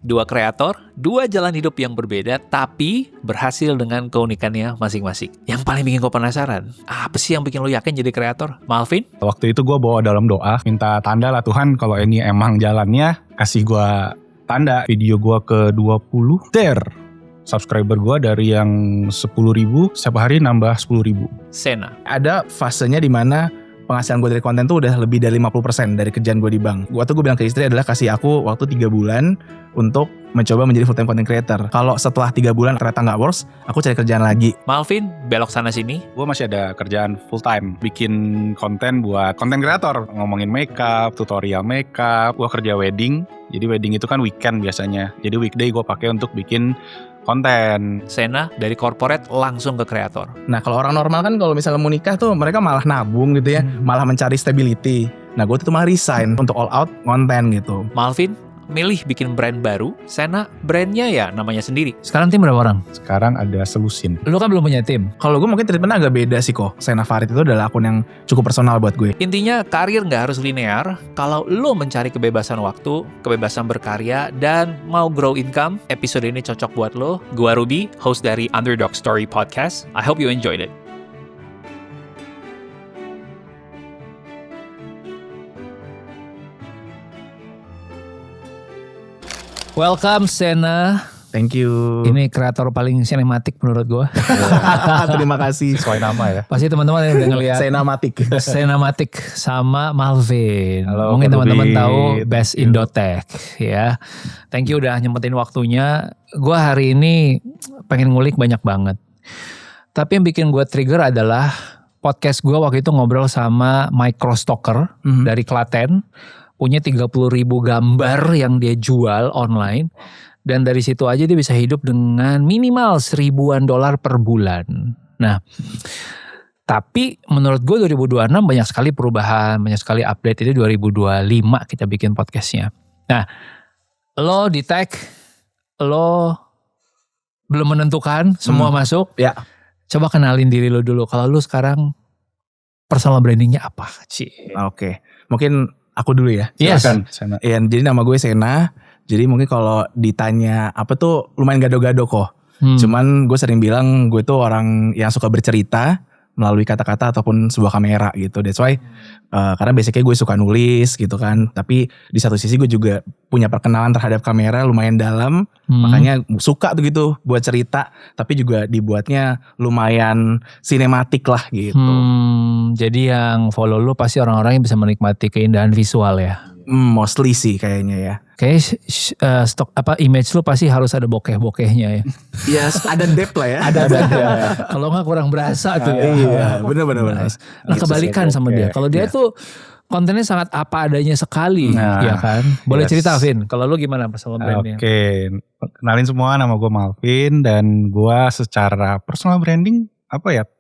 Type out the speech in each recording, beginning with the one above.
Dua kreator, dua jalan hidup yang berbeda, tapi berhasil dengan keunikannya masing-masing. Yang paling bikin gue penasaran, apa sih yang bikin lo yakin jadi kreator? Malvin? Waktu itu gue bawa dalam doa, minta tanda lah Tuhan kalau ini emang jalannya, kasih gue tanda. Video gue ke 20, subscriber gue dari yang 10.000, setiap hari nambah 10.000. Sena? Ada fasenya di mana penghasilan gue dari konten tuh udah lebih dari 50% dari kerjaan gue di bank. Waktu gue bilang ke istri adalah kasih aku waktu 3 bulan untuk mencoba menjadi full time content creator. Kalau setelah 3 bulan ternyata nggak works, aku cari kerjaan lagi. Malvin, belok sana sini. Gue masih ada kerjaan full time, bikin konten buat konten kreator, ngomongin makeup, tutorial makeup. Gue kerja wedding, jadi wedding itu kan weekend biasanya. Jadi weekday gue pakai untuk bikin konten. Sena, dari corporate langsung ke kreator. Nah kalau orang normal kan kalau misalnya mau nikah tuh mereka malah nabung gitu ya, malah mencari stability. Nah gue tuh malah resign untuk all out konten gitu. Malvin, milih bikin brand baru. Sena, brandnya ya namanya sendiri. Sekarang tim berapa orang? Sekarang ada Selusin. Lu kan belum punya tim. Kalau gue mungkin treatmentnya agak beda sih kok. Sena Farid itu adalah akun yang cukup personal buat gue. Intinya karir nggak harus linear. Kalau lo mencari kebebasan waktu, kebebasan berkarya, dan mau grow income, episode ini cocok buat lo. Gua Ruby, host dari Underdog Story Podcast. I hope you enjoyed it. Welcome Sena. Thank you. Ini kreator paling sinematik menurut gue. Terima kasih. Sesuai nama ya. Pasti teman-teman yang udah ngeliat Senamatik. Senamatik sama Malvin. Halo, Mungkin Kak teman-teman Ruby. tahu Best Indotech ya. Thank you udah nyempetin waktunya. Gue hari ini pengen ngulik banyak banget. Tapi yang bikin gue trigger adalah podcast gue waktu itu ngobrol sama Microstocker dari Klaten. Punya 30.000 gambar yang dia jual online. Dan dari situ aja dia bisa hidup dengan minimal $1,000 per bulan. Nah, tapi menurut gue 2026 banyak sekali perubahan, banyak sekali update. Itu 2025 kita bikin podcastnya. Nah, lo di tag, lo belum menentukan, semua masuk. Ya. Coba kenalin diri lo dulu. Kalau lo sekarang personal brandingnya apa? Oke. Mungkin aku dulu ya. Yes. Silakan, Sena. Iya, jadi nama gue Sena. Jadi mungkin kalau ditanya apa tuh lumayan gado-gado kok. Cuman gue sering bilang gue tuh orang yang suka bercerita melalui kata-kata ataupun sebuah kamera gitu. That's why karena basicnya gue suka nulis gitu kan. Tapi di satu sisi gue juga punya perkenalan terhadap kamera lumayan dalam. Makanya suka tuh gitu buat cerita. Tapi juga dibuatnya lumayan sinematik lah gitu. Jadi yang follow lu pasti orang-orang yang bisa menikmati keindahan visual ya. Mostly sih kayaknya ya. Kayak stok image lu pasti harus ada bokeh-bokehnya ya. Ya ada depth lah ya. Ada. Kalau nggak kurang berasa tuh ya. Iya, bener. Nah kebalikan sama dia. Kalau dia tuh kontennya sangat apa adanya sekali, ya kan. Boleh cerita Vin, kalau lu gimana personal brandnya? Oke, kenalin semua, nama gue Malvin dan gue secara personal branding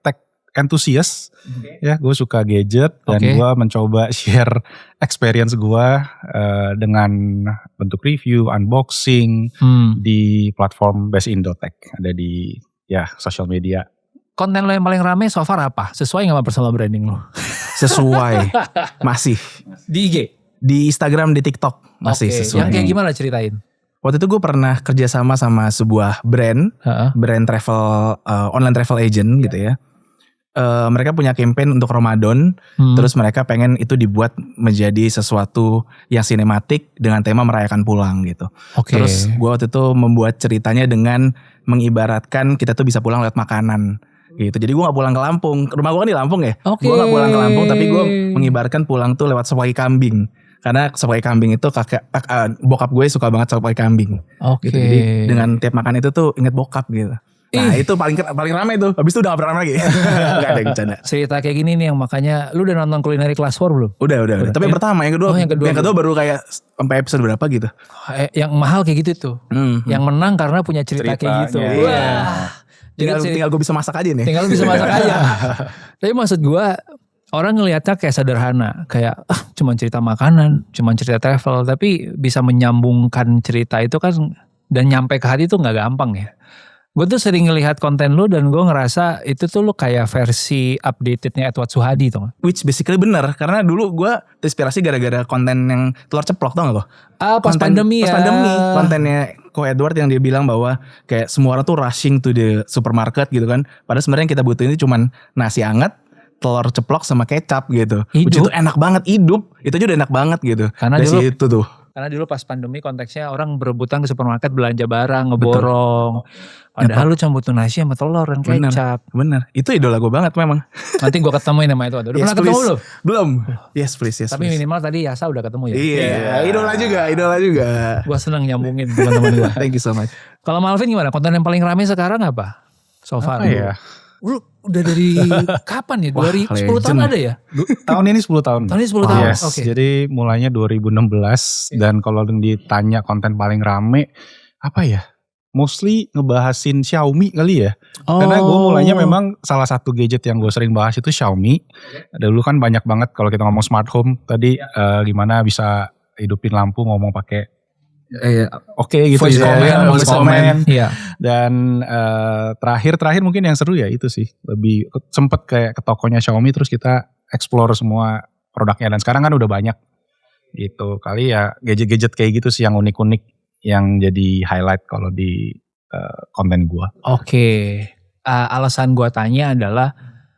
tech enthusiast. Ya, gue suka gadget dan gue mencoba share experience gue dengan bentuk review, unboxing di platform Best Indotech, ada di social media. Konten lo yang paling rame so far apa? Sesuai gak sama personal branding lo? Sesuai. Masih. Di IG? Di Instagram, di TikTok masih sesuai. Yang kayak gimana ceritain? Waktu itu gue pernah kerjasama sama sebuah brand travel, online travel agent gitu ya. Mereka punya campaign untuk Ramadan, terus mereka pengen itu dibuat menjadi sesuatu yang sinematik dengan tema merayakan pulang gitu. Terus gue waktu itu membuat ceritanya dengan mengibaratkan kita tuh bisa pulang lewat makanan gitu. Jadi gue gak pulang ke Lampung, rumah gue kan di Lampung ya. Gue gak pulang ke Lampung tapi gue mengibaratkan pulang tuh lewat sopaki kambing. Karena sopaki kambing itu bokap gue suka banget sopaki kambing. Gitu. Jadi dengan tiap makan itu tuh inget bokap gitu. Nah itu paling ramai tuh. Habis itu udah gak pernah ramai lagi. Gak ada yang bercanda. Cerita kayak gini nih yang makanya lu udah nonton Culinary Class 4 belum? Udah. Tapi yang pertama, yang kedua baru kayak sampai episode berapa gitu. Yang mahal kayak gitu tuh. Yang menang karena punya cerita kayak gitu. Wah. Tinggal gue bisa masak aja nih. Tinggal bisa masak aja. Tapi maksud gue orang ngelihatnya kayak sederhana, kayak cuma cerita makanan, cuma cerita travel, tapi bisa menyambungkan cerita itu kan dan nyampe ke hati itu nggak gampang ya. Gue tuh sering ngelihat konten lu dan gue ngerasa itu tuh lu kayak versi updatednya Edward Suhadi tuh. Which basically bener, karena dulu gue terinspirasi gara-gara konten yang telur ceplok, tau gak lo? Pas pandemi ya. Pas pandemi, kontennya Ko Edward yang dia bilang bahwa kayak semua orang tuh rushing to the supermarket gitu kan. Padahal sebenarnya yang kita butuhin itu cuman nasi hangat, telur ceplok sama kecap gitu. Which itu enak banget, hidup. Itu aja udah enak banget gitu. Karena dari situ tuh. Karena dulu pas pandemi konteksnya orang berebutan ke supermarket belanja barang, ngeborong. Padahal lu cuma butuh nasi sama telur dan kecap. Bener. Itu idola gue banget memang. Nanti gue ketemuin sama itu. Udah pernah ketemu lu? Belum. Yes please. Tapi minimal tadi Yasa udah ketemu ya? Iya. Idola juga. Gue seneng nyambungin teman-teman gue. Thank you so much. Kalau Malvin gimana? Konten yang paling rame sekarang apa? So far. Apa ya? Lu udah dari kapan ya? 10 tahun ada ya? Tahun ini 10 tahun. Tahun ini 10 tahun. Yes. Okay. Jadi mulainya 2016 dan kalau ditanya konten paling rame apa ya? Mostly ngebahasin Xiaomi kali ya. Karena gue mulainya memang salah satu gadget yang gue sering bahas itu Xiaomi. Dulu kan banyak banget kalau kita ngomong smart home tadi gimana bisa hidupin lampu ngomong pakai Oke gitu voice comment. Iya. Dan terakhir mungkin yang seru ya itu sih. Lebih sempet kayak ke tokonya Xiaomi terus kita explore semua produknya. Dan sekarang kan udah banyak gitu. Kali ya gadget-gadget kayak gitu sih yang unik-unik yang jadi highlight kalau di konten gua. Oke. Alasan gua tanya adalah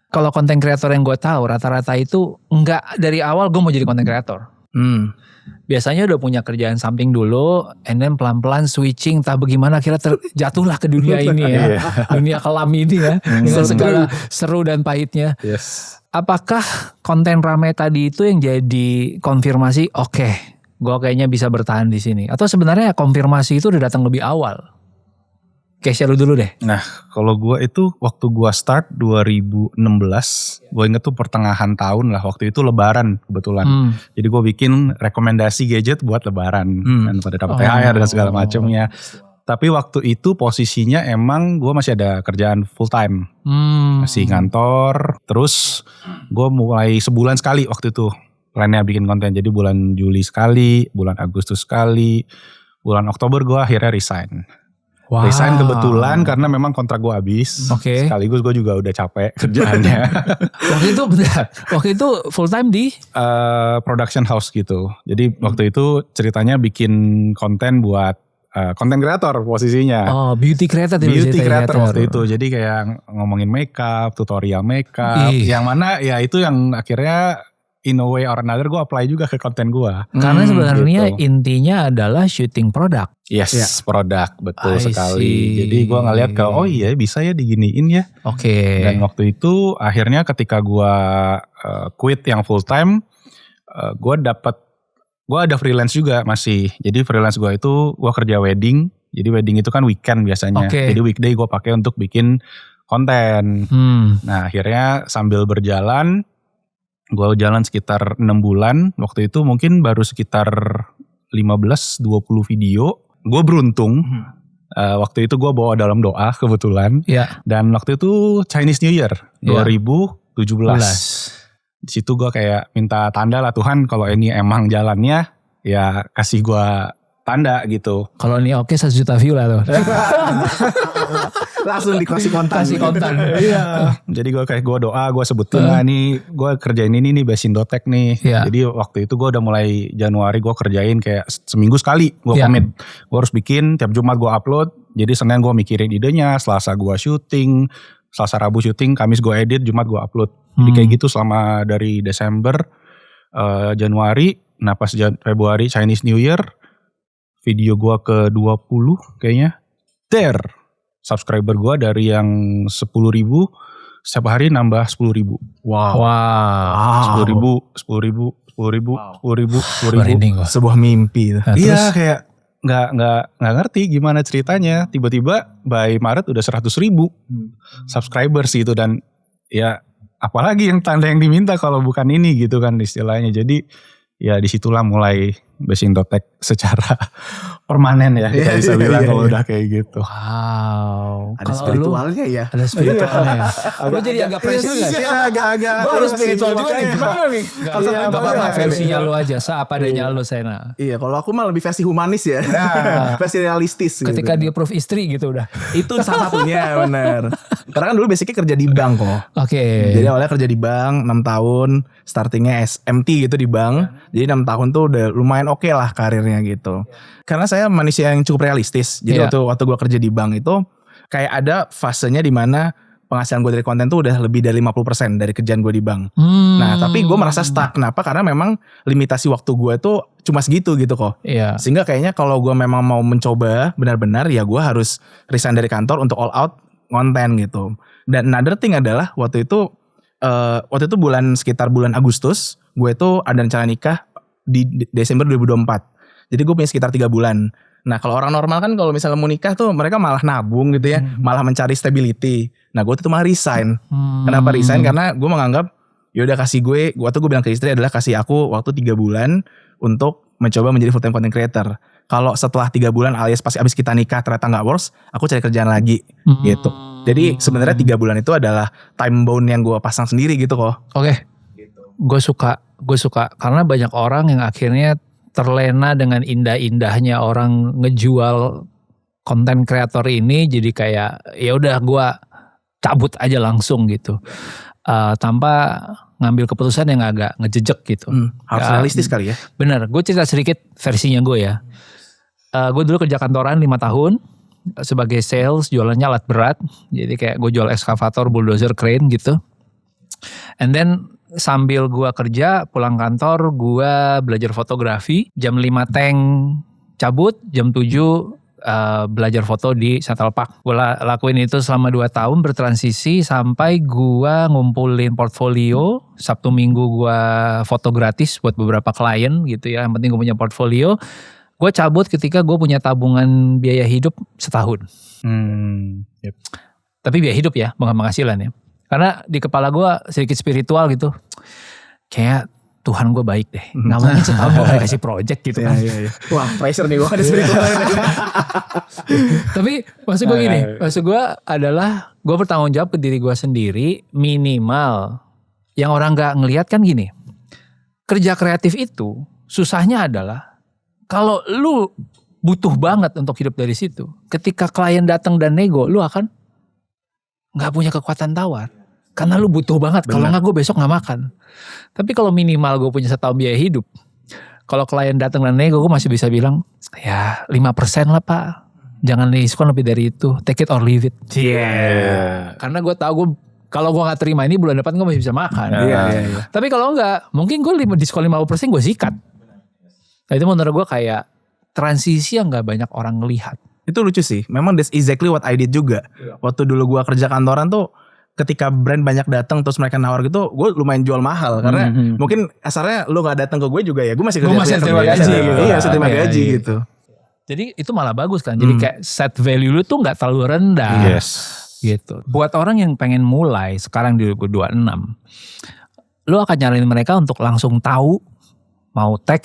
kalau konten kreator yang gua tahu rata-rata itu enggak dari awal gua mau jadi konten kreator. Biasanya udah punya kerjaan samping dulu, and then pelan-pelan switching, entah bagaimana akhirnya jatuhlah ke dunia ini ya, dunia kelam ini ya, dengan segala seru dan pahitnya. Yes. Apakah konten rame tadi itu yang jadi konfirmasi? Oke, gue kayaknya bisa bertahan di sini. Atau sebenarnya konfirmasi itu udah datang lebih awal? Oke, share dulu deh. Nah, kalau gue itu waktu gue start 2016, gue inget tuh pertengahan tahun lah. Waktu itu lebaran kebetulan. Jadi gue bikin rekomendasi gadget buat lebaran. Dan pada dapat THR dan segala macamnya. Tapi waktu itu posisinya emang gue masih ada kerjaan full time. Masih ngantor. Terus gue mulai sebulan sekali waktu itu. Plannya bikin konten. Jadi bulan Juli sekali, bulan Agustus sekali. Bulan Oktober gue akhirnya resign. Wow. Resign kebetulan karena memang kontrak gue habis. Sekaligus gue juga udah capek kerjaannya. Waktu itu full time di? Production house gitu. Jadi waktu itu ceritanya bikin konten buat konten kreator posisinya. Oh, beauty creator. Beauty creator waktu itu. Jadi kayak ngomongin makeup, tutorial makeup. Yang mana ya itu yang akhirnya in a way or another gue apply juga ke konten gue. Karena sebenarnya gitu. Intinya adalah shooting produk. Yes, produk betul sekali. Jadi gue ngeliat ke oh iya bisa ya diginiin ya. Oke. Dan waktu itu akhirnya ketika gue quit yang full time, gue ada freelance juga masih. Jadi freelance gue itu gue kerja wedding. Jadi wedding itu kan weekend biasanya. Jadi weekday gue pakai untuk bikin konten. Nah akhirnya sambil berjalan. Gue jalan sekitar 6 bulan. Waktu itu mungkin baru sekitar 15-20 video. Gue beruntung. Waktu itu gue bawa dalam doa kebetulan. Dan waktu itu Chinese New Year 2017. Di situ gue kayak minta tanda lah Tuhan kalau ini emang jalannya ya kasih gue tanda gitu. Kalau ini oke 1 juta view lah tuh. Langsung dikasih kontan. Iya. Jadi gue doa, gue sebutin lah nih, gue kerjain ini nih Basindo-Tech nih. Jadi waktu itu gue udah mulai Januari gue kerjain kayak seminggu sekali gue komit. Gue harus bikin, tiap Jumat gue upload. Jadi Senin gue mikirin idenya, Selasa gue syuting, Selasa Rabu syuting, Kamis gue edit, Jumat gue upload. Jadi kayak gitu selama dari Desember, Januari, nah pas Februari Chinese New Year, video gue ke 20 kayaknya. Subscriber gue dari yang 10.000 setiap hari nambah 10.000. Wow. 10.000. Sebuah mimpi. Nah, iya kayak nggak ngerti gimana ceritanya. Tiba-tiba by Maret udah 100.000 subscribers gitu dan ya apalagi yang tanda yang diminta kalau bukan ini gitu kan istilahnya. Jadi ya disitulah mulai Basing.tech secara permanen ya kita bisa bilang kalau udah kayak gitu. Wow. Ada spiritualnya ya. Ada spiritualnya. Lu jadi agak pressure gak sih? Agak-agak. Gue harus spiritual juga nih. Gimana nih? Gak apa-apa versinya lu aja. Apa adanya lu Sena. Iya kalau aku mah lebih versi humanis ya. Versi realistis. Ketika gitu. dia proof istri gitu udah. Itu salah satunya benar. Karena kan dulu basicnya kerja di bank kok. Oke. Jadi awalnya kerja di bank 6 tahun. Startingnya SMT gitu di bank. Jadi 6 tahun tuh udah lumayan oke lah karirnya gitu. Karena saya manusia yang cukup realistis. Jadi waktu gue kerja di bank itu kayak ada fasenya di mana penghasilan gue dari konten tuh udah lebih dari 50% dari kerjaan gue di bank. Nah tapi gue merasa stuck. Kenapa? Karena memang limitasi waktu gue tuh cuma segitu gitu kok. Sehingga kayaknya kalau gue memang mau mencoba benar-benar ya gue harus resign dari kantor untuk all out konten gitu. Dan another thing adalah waktu itu sekitar bulan Agustus gue tuh ada rencana nikah di Desember 2024. Jadi gue punya sekitar 3 bulan. Nah kalau orang normal kan kalau misalnya mau nikah tuh mereka malah nabung gitu ya. Malah mencari stability. Nah gue tuh malah resign. Kenapa resign? Karena gue menganggap yaudah kasih gue bilang ke istri adalah kasih aku waktu 3 bulan untuk mencoba menjadi full time content creator. Kalau setelah 3 bulan alias pas abis kita nikah ternyata gak works, aku cari kerjaan lagi gitu. Jadi sebenarnya 3 bulan itu adalah time bound yang gue pasang sendiri gitu kok. Oke. Gue suka karena banyak orang yang akhirnya terlena dengan indah-indahnya orang ngejual konten kreator ini, jadi kayak ya udah gue cabut aja langsung gitu, tanpa ngambil keputusan yang agak ngejejek gitu. Harus realistis kali ya. Bener, gue cerita sedikit versinya gue ya. Gue dulu kerja kantoran 5 tahun sebagai sales, jualannya alat berat, jadi kayak gue jual ekskavator, bulldozer, crane gitu. And then sambil gue kerja pulang kantor gue belajar fotografi, jam 5 tank cabut, jam 7 belajar foto di Central Park. Gue lakuin itu selama 2 tahun bertransisi sampai gue ngumpulin portfolio. Sabtu Minggu gue foto gratis buat beberapa klien gitu ya, yang penting gue punya portfolio. Gue cabut ketika gue punya tabungan biaya hidup setahun. Tapi biaya hidup ya, bukan penghasilan ya. Karena di kepala gue sedikit spiritual gitu. Kayak Tuhan gue baik deh. Gak mungkin setahun gue gak kasih project gitu kan. Iya. Wah pressure nih gue ada spiritual. Tapi maksud gue gini. Maksud gue adalah gue bertanggung jawab ke diri gue sendiri. Minimal. Yang orang gak ngelihat kan gini. Kerja kreatif itu susahnya adalah. Kalau lu butuh banget untuk hidup dari situ. Ketika klien datang dan nego. Lu akan gak punya kekuatan tawar. Karena lu butuh banget. Kalau enggak gue besok gak makan. Tapi kalau minimal gue punya setahun biaya hidup. Kalau klien datang dan nego gue masih bisa bilang. Ya 5% lah pak. Jangan diskon lebih dari itu. Take it or leave it. Karena gue tahu kalau gue gak terima ini bulan depan gue masih bisa makan. Tapi kalau enggak. Mungkin gue diskon 50% gue sikat. Nah itu menurut gue kayak transisi yang gak banyak orang ngelihat. Itu lucu sih. Memang that's exactly what I did juga. Waktu dulu gue kerja kantoran tuh. Ketika brand banyak datang terus mereka nawar gitu, gue lumayan jual mahal karena mungkin asarnya lu gak datang ke gue juga ya, gue masih terima gaji gitu. Iya, terima gaji gitu. Jadi itu malah bagus kan. Jadi kayak set value lu tuh gak terlalu rendah. Gitu. Buat orang yang pengen mulai sekarang di 2026, lu akan nyaranin mereka untuk langsung tahu mau tag,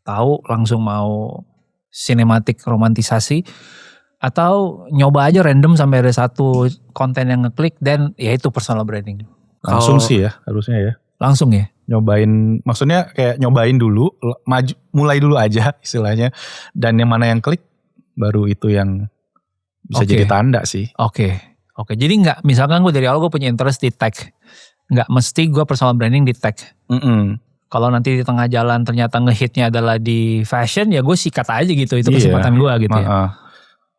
tahu langsung mau sinematik romantisasi. Atau nyoba aja random sampai ada satu konten yang ngeklik dan ya itu personal branding. Langsung sih ya harusnya ya. Langsung ya. Nyobain, maksudnya kayak nyobain dulu, mulai dulu aja istilahnya. Dan yang mana yang klik baru itu yang bisa jadi tanda sih. Oke. Jadi gak, misalkan gue dari awal gue punya interest di tag. Gak mesti gue personal branding di tag. Kalau nanti di tengah jalan ternyata ngehitnya adalah di fashion ya gue sikat aja gitu. Itu kesempatan gue gitu ya.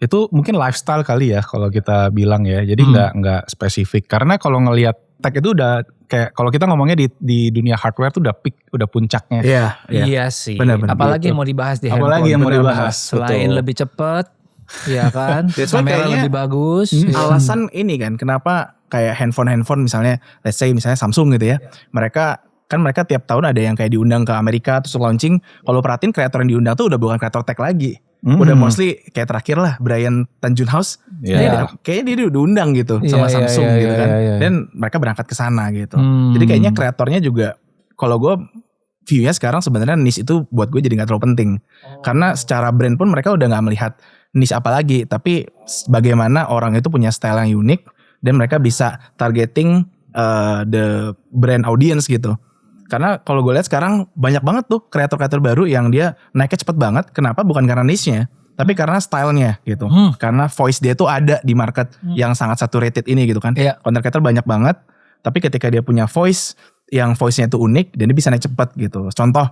Itu mungkin lifestyle kali ya kalau kita bilang ya. Jadi nggak spesifik. Karena kalau ngelihat tag itu udah kayak kalau kita ngomongnya di dunia hardware tuh udah peak, udah puncaknya. Iya sih. Benar, apalagi yang mau dibahas di handphone. Apalagi yang mau dibahas. Selain lebih cepat, ya kan. Kamera lebih bagus. Alasan ini kan kenapa kayak handphone misalnya, let's say misalnya Samsung gitu ya. Mereka tiap tahun ada yang kayak diundang ke Amerika terus launching. Kalau perhatiin kreator yang diundang tuh udah bukan kreator tech lagi. Udah mostly kayak terakhir lah Brian Tanjunhouse. Kayaknya dia diundang gitu sama Samsung gitu kan. Dan mereka berangkat ke sana gitu. Jadi kayaknya kreatornya juga kalau gue view-nya sekarang sebenarnya niche itu buat gue jadi gak terlalu penting. Karena secara brand pun mereka udah gak melihat niche apa lagi. Tapi bagaimana orang itu punya style yang unik dan mereka bisa targeting the brand audience gitu. Karena kalau gue lihat sekarang banyak banget tuh kreator-kreator baru yang dia naiknya cepet banget. Kenapa? Bukan karena niche-nya, tapi karena stylenya gitu. Karena voice dia tuh ada di market yang sangat saturated ini gitu kan. Content creator banyak banget, tapi ketika dia punya voice yang voice-nya itu unik dan dia bisa naik cepet gitu. Contoh,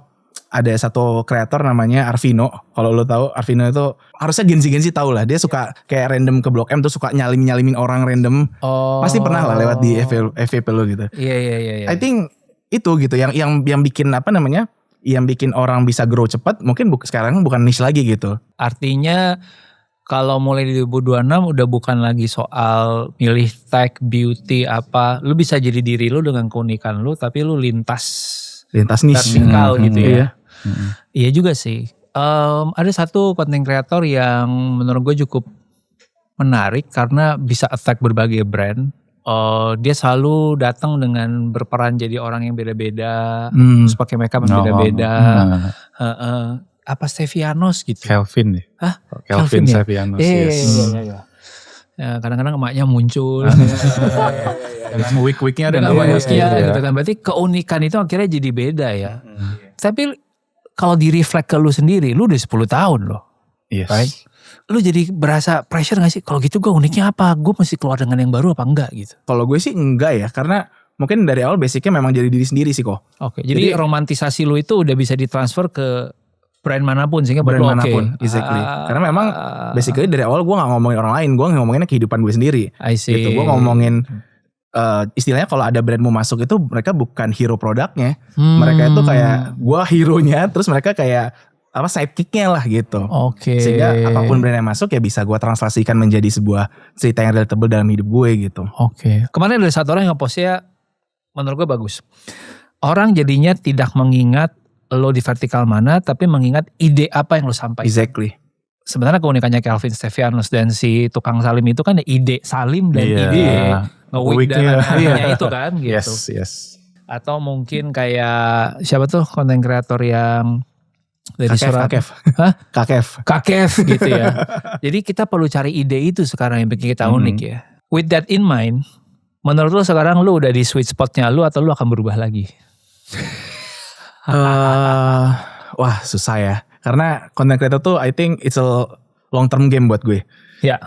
ada satu kreator namanya Arvino. Kalau lo tahu Arvino itu harusnya Genzi tahu lah. Dia suka kayak random ke Blok M tuh suka nyalimin orang random. Pasti pernah lah lewat di FYP lo gitu. Iya. I think itu gitu yang bikin apa namanya? Yang bikin orang bisa grow cepat. Mungkin sekarang bukan niche lagi gitu. Artinya kalau mulai di 2026 udah bukan lagi soal milih tag, beauty apa. Lu bisa jadi diri lu dengan keunikan lu, tapi lu lintas niche. Vertikal gitu ya. Iya juga sih. Ada satu content creator yang menurut gue cukup menarik karena bisa attack berbagai brand. Dia selalu datang dengan berperan jadi orang yang beda-beda, terus pakai makeup yang beda-beda. Apa Stevianos gitu? Kelvin ya? Hah? Kelvin ya? Stevianos. Iya. Ya, kadang-kadang emaknya muncul. Dengan wig-wignya dan gitu kan. Berarti keunikan itu akhirnya jadi beda ya. Tapi kalau di reflect ke lu sendiri, lu udah 10 tahun loh. Yes. Right? Lu jadi berasa pressure gak sih? Kalau gitu gue uniknya apa? Gue mesti keluar dengan yang baru apa enggak gitu? Kalau gue sih enggak ya. Karena mungkin dari awal basicnya memang jadi diri sendiri sih kok. Oke. Jadi romantisasi lu itu udah bisa ditransfer ke brand manapun sehingga brand manapun, exactly. Karena memang basically dari awal gue gak ngomongin orang lain, gue ngomonginnya kehidupan gue sendiri. I see. Gitu, gue ngomongin istilahnya kalau ada brand mau masuk itu mereka bukan hero produknya, mereka itu kayak gue hero-nya, terus mereka kayak apa sidekick-nya lah gitu. Oke. Sehingga apapun brand yang masuk ya bisa gue translasikan menjadi sebuah cerita yang relatable dalam hidup gue gitu. Oke. Kemarin ada satu orang yang nge-postnya menurut gue bagus. Orang jadinya tidak mengingat lo di vertikal mana, tapi mengingat ide apa yang lo sampaikan. Exactly. Sebenarnya keunikannya Kelvin Stevianos dan si tukang Salim itu kan ide Salim dan ide nge-wig dan lainnya itu kan gitu. Yes. Atau mungkin kayak siapa tuh konten kreator yang dari Kakef gitu ya. Jadi kita perlu cari ide itu sekarang yang bikin kita unik ya. With that in mind, menurut lo sekarang lo udah di sweet spotnya lo atau lo akan berubah lagi? Wah susah ya. Karena content creator tuh I think it's a long term game buat gue. Ya.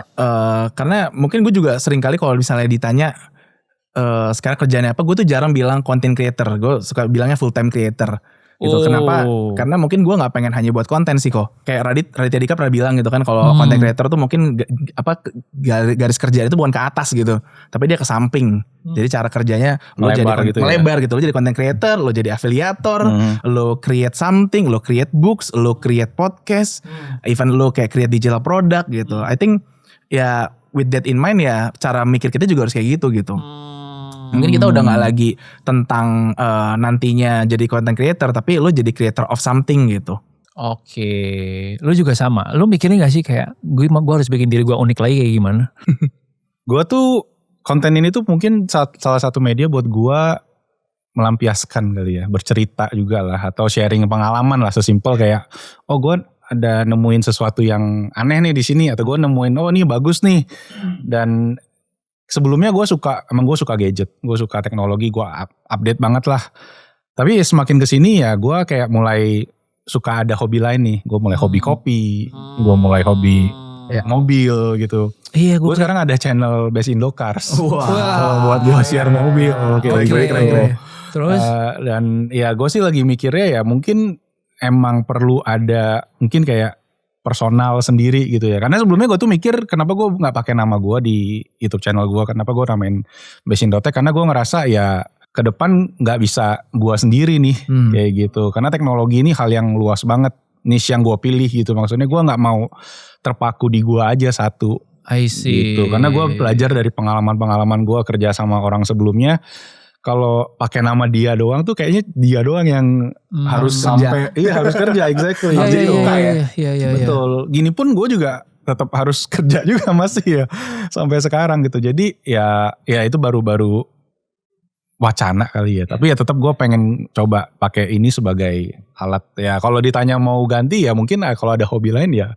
Karena mungkin gue juga sering kali kalau misalnya ditanya sekarang kerjaannya apa, gue tuh jarang bilang content creator. Gue suka bilangnya full time creator. Gitu. Kenapa? Karena mungkin gue nggak pengen hanya buat konten sih kok. Kayak Raditya Dika pernah bilang gitu kan, kalau content creator tuh mungkin garis kerja itu bukan ke atas gitu, tapi dia ke samping. Jadi cara kerjanya lo jadi melebar gitu. Lo jadi content creator, lo jadi afiliator, lo create something, lo create books, lo create podcast, even lo kayak create digital product gitu. I think ya with that in mind ya cara mikir kita juga harus kayak gitu. Mungkin kita udah gak lagi tentang nantinya jadi content creator, tapi lo jadi creator of something gitu. Oke, lo juga sama. Lo mikirin gak sih kayak gue harus bikin diri gue unik lagi kayak gimana? Gue tuh konten ini tuh mungkin salah satu media buat gue melampiaskan kali ya, bercerita juga lah, atau sharing pengalaman lah, sesimpel kayak oh gue ada nemuin sesuatu yang aneh nih di sini, atau gue nemuin oh ini bagus nih. Dan sebelumnya gue suka gadget, gue suka teknologi, gue update banget lah. Tapi semakin kesini ya gue kayak mulai suka ada hobi lain nih. Gue mulai hobi kopi, gue mulai hobi mobil gitu. Iya, gue sekarang ada channel Best Indo Cars. Wow. Buat gue share mobil. Keren. Terus? Dan ya gue sih lagi mikirnya ya mungkin emang perlu ada mungkin kayak personal sendiri gitu ya. Karena sebelumnya gue tuh mikir kenapa gue gak pakai nama gue di YouTube channel gue. Kenapa gue namain Best Indo Tech. Karena gue ngerasa ya ke depan gak bisa gue sendiri nih kayak gitu. Karena teknologi ini hal yang luas banget. Niche yang gue pilih gitu. Maksudnya gue gak mau terpaku di gue aja satu. I see. Gitu. Karena gue belajar dari pengalaman-pengalaman gue kerja sama orang sebelumnya. Kalau pakai nama dia doang tuh kayaknya dia doang yang harus sampai harus kerja exactly. Iya. Betul. Gini pun gue juga tetap harus kerja juga masih ya sampai sekarang gitu. Jadi ya itu baru wacana kali ya. Tapi ya tetap gue pengen coba pakai ini sebagai alat. Ya kalau ditanya mau ganti ya mungkin kalau ada hobi lain ya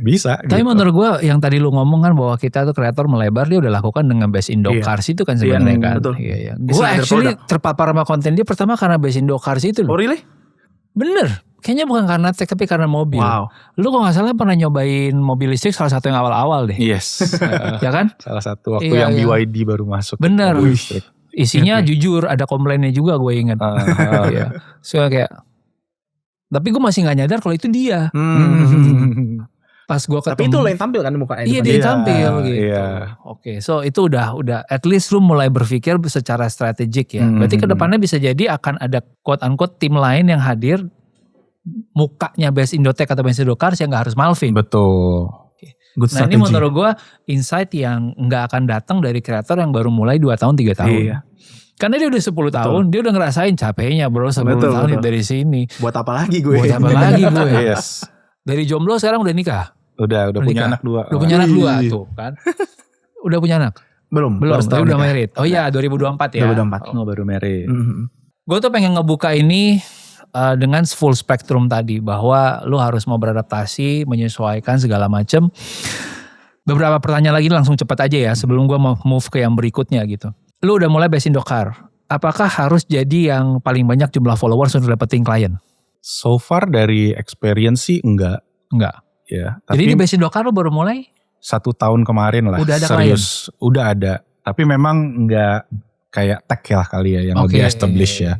bisa. Tapi gitu. menurut gue yang tadi lu ngomong kan bahwa kita tuh kreator melebar, dia udah lakukan dengan Best Indo Cars itu kan sebenarnya kan. Betul. Iya. Gue actually terpapar sama konten dia pertama karena Best Indo Cars itu loh. Oh really? Bener. Kayaknya bukan karena tech tapi karena mobil. Wow. Lu kok gak salah pernah nyobain mobil listrik salah satu yang awal-awal deh. Yes. Ya kan? Salah satu waktu yang BYD baru masuk. Bener. Isinya jujur ada komplainnya juga gue inget. Iya. So kayak, tapi gue masih gak nyadar kalau itu dia. Pas gue ketemu. Tapi itu lo yang tampil kan mukanya? Iya dia tampil gitu. Iya. Oke, so itu udah at least lu mulai berpikir secara strategik ya. Berarti kedepannya bisa jadi akan ada quote unquote tim lain yang hadir, mukanya Best Indotech atau Best Indo Cars yang gak harus Malvin. Betul. Nah ini menurut gue insight yang gak akan datang dari kreator yang baru mulai 2 tahun 3 tahun. Iya. Karena dia udah 10 tahun, dia udah ngerasain capeknya bro 10 tahun dari sini. Buat apa lagi gue? Buat apa lagi gue? Yes. Dari jomblo sekarang udah nikah? Udah punya anak 2. Udah punya anak 2 tuh kan. Udah punya anak? Belum, tapi udah married. Oh iya 2024 ya. 2024. Oh baru married. Gue tuh pengen ngebuka ini dengan full spektrum tadi, bahwa lu harus mau beradaptasi, menyesuaikan segala macem. Beberapa pertanyaan lagi langsung cepat aja ya sebelum gue mau move ke yang berikutnya gitu. Lu udah mulai Best Indo Car, apakah harus jadi yang paling banyak jumlah followers untuk dapetin klien? So far dari experience sih enggak. Ya, jadi di Best Indo Car lu baru mulai? 1 tahun kemarin lah. Udah ada serius, klien? Udah ada. Tapi memang enggak kayak tech lah kali ya yang lebih established ya.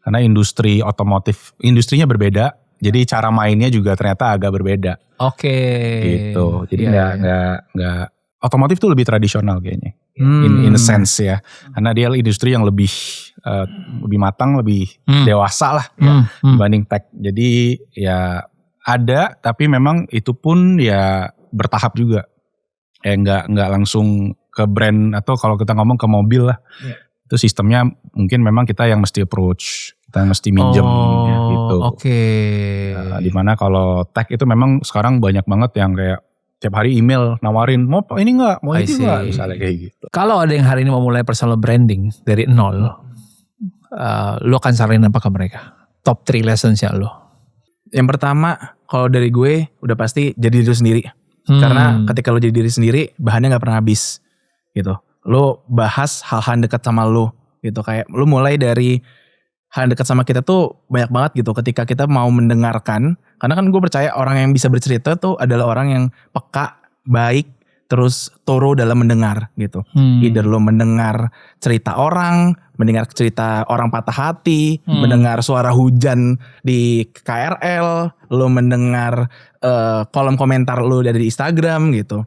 Karena industri otomotif, industrinya berbeda. Jadi cara mainnya juga ternyata agak berbeda. Gitu. Jadi enggak otomotif tuh lebih tradisional kayaknya. In a sense ya. Karena dia industri yang lebih matang, lebih dewasa lah dibanding tech. Jadi ya ada, tapi memang itu pun ya bertahap juga. Enggak langsung ke brand, atau kalau kita ngomong ke mobil lah. Itu sistemnya mungkin memang kita yang mesti approach, kita yang mesti minjem gitu. Dimana kalau tech itu memang sekarang banyak banget yang kayak tiap hari email nawarin mau ini enggak, mau itu enggak, misalnya kayak gitu. Kalau ada yang hari ini mau mulai personal branding dari nol, lo akan saranin apa ke mereka? Top 3 lessons ya lo? Yang pertama, kalau dari gue udah pasti jadi diri sendiri. Karena ketika lo jadi diri sendiri, bahannya gak pernah habis gitu. Lo bahas hal-hal dekat sama lo gitu. Kayak lo mulai dari hal dekat sama kita tuh banyak banget gitu. Ketika kita mau mendengarkan, karena kan gue percaya orang yang bisa bercerita tuh adalah orang yang peka, baik, terus thorough dalam mendengar gitu. Either lo mendengar cerita orang, mendengar cerita orang patah hati, mendengar suara hujan di KRL, lo mendengar kolom komentar lo dari Instagram gitu.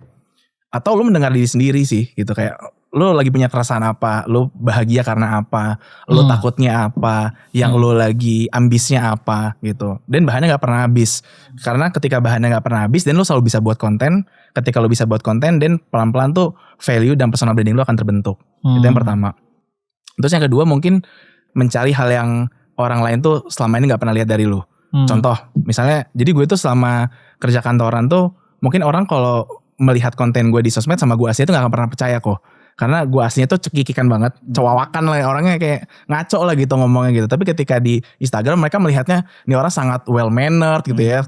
Atau lo mendengar diri sendiri sih gitu, kayak lo lagi punya perasaan apa, lo bahagia karena apa, lo takutnya apa, yang lo lagi ambisnya apa gitu. Dan bahannya gak pernah habis. Karena ketika bahannya gak pernah habis, dan lo selalu bisa buat konten. Ketika lo bisa buat konten, dan pelan-pelan tuh value dan personal branding lo akan terbentuk. Itu yang pertama. Terus yang kedua mungkin mencari hal yang orang lain tuh selama ini gak pernah lihat dari lo. Contoh, misalnya, jadi gue tuh selama kerja kantoran tuh, mungkin orang kalau melihat konten gue di sosmed sama gue aslinya tuh gak akan pernah percaya kok. Karena gue aslinya tuh cekikikan banget, cewawakan lah, orangnya kayak ngaco lah gitu ngomongnya gitu. Tapi ketika di Instagram mereka melihatnya ini orang sangat well mannered gitu ya,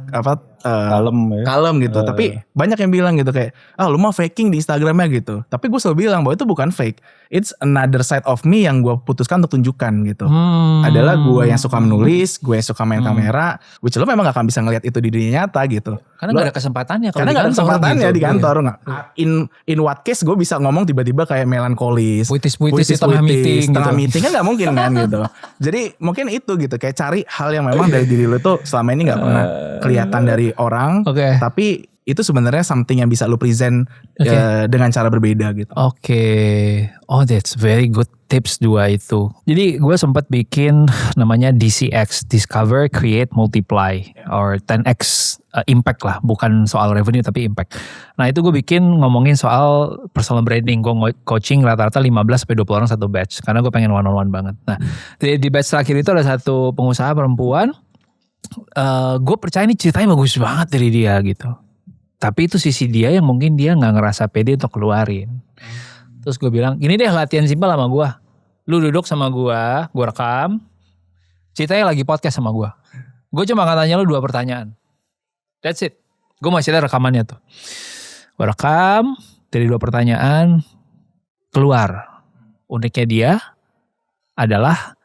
kalem gitu. Tapi banyak yang bilang gitu kayak, lu mah faking di Instagramnya gitu. Tapi gue selalu bilang bahwa itu bukan fake, it's another side of me yang gue putuskan untuk tunjukkan gitu. Adalah gue yang suka menulis, gue yang suka main kamera, which lo memang gak akan bisa ngelihat itu di dunia nyata gitu. Karena gak ada kesempatannya. Karena gak ada kesempatannya di kantor. In what case gue bisa ngomong tiba-tiba kayak melankolis, puitis di tengah meeting gitu. Meeting kan gak mungkin kan gitu. Jadi mungkin itu gitu, kayak cari hal yang memang dari diri lo tuh selama ini gak pernah kelihatan dari orang, tapi itu sebenarnya something yang bisa lo present dengan cara berbeda gitu. Oh that's very good tips 2 itu. Jadi gue sempat bikin namanya DCX, Discover, Create, Multiply, or 10X impact lah, bukan soal revenue tapi impact. Nah itu gue bikin ngomongin soal personal branding. Gue coaching rata-rata 15-20 orang satu batch, karena gue pengen one-on-one banget. Nah di batch terakhir itu ada satu pengusaha perempuan, gue percaya ini ceritanya bagus banget dari dia gitu. Tapi itu sisi dia yang mungkin dia gak ngerasa pede untuk keluarin. Terus gue bilang, gini deh latihan simpel sama gue. Lu duduk sama gue rekam. Ceritanya lagi podcast sama gue. Gue cuma akan tanya lu 2 pertanyaan. That's it. Gue masih ada rekamannya tuh. Gue rekam, dari 2 pertanyaan keluar. Uniknya dia adalah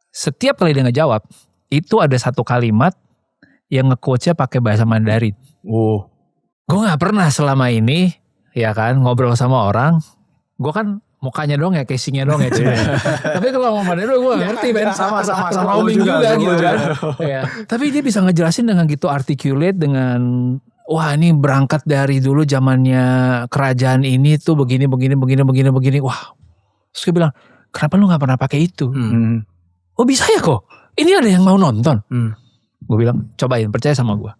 setiap kali dia ngejawab, itu ada 1 kalimat yang nge-quotes-nya pakai bahasa Mandarin. Gue gak pernah selama ini, ya kan, ngobrol sama orang, gue kan mukanya doang ya, casingnya doang ya. Tapi kalau ngomong Mandarin gue gak ngerti, Ben. Sama roaming juga gitu kan. Ya. Tapi dia bisa ngejelasin dengan gitu articulate, dengan wah ini berangkat dari dulu zamannya kerajaan ini tuh begini. Wah, terus gue bilang, kenapa lu gak pernah pakai itu? Oh bisa ya kok, ini ada yang mau nonton. Gue bilang, cobain, percaya sama gue.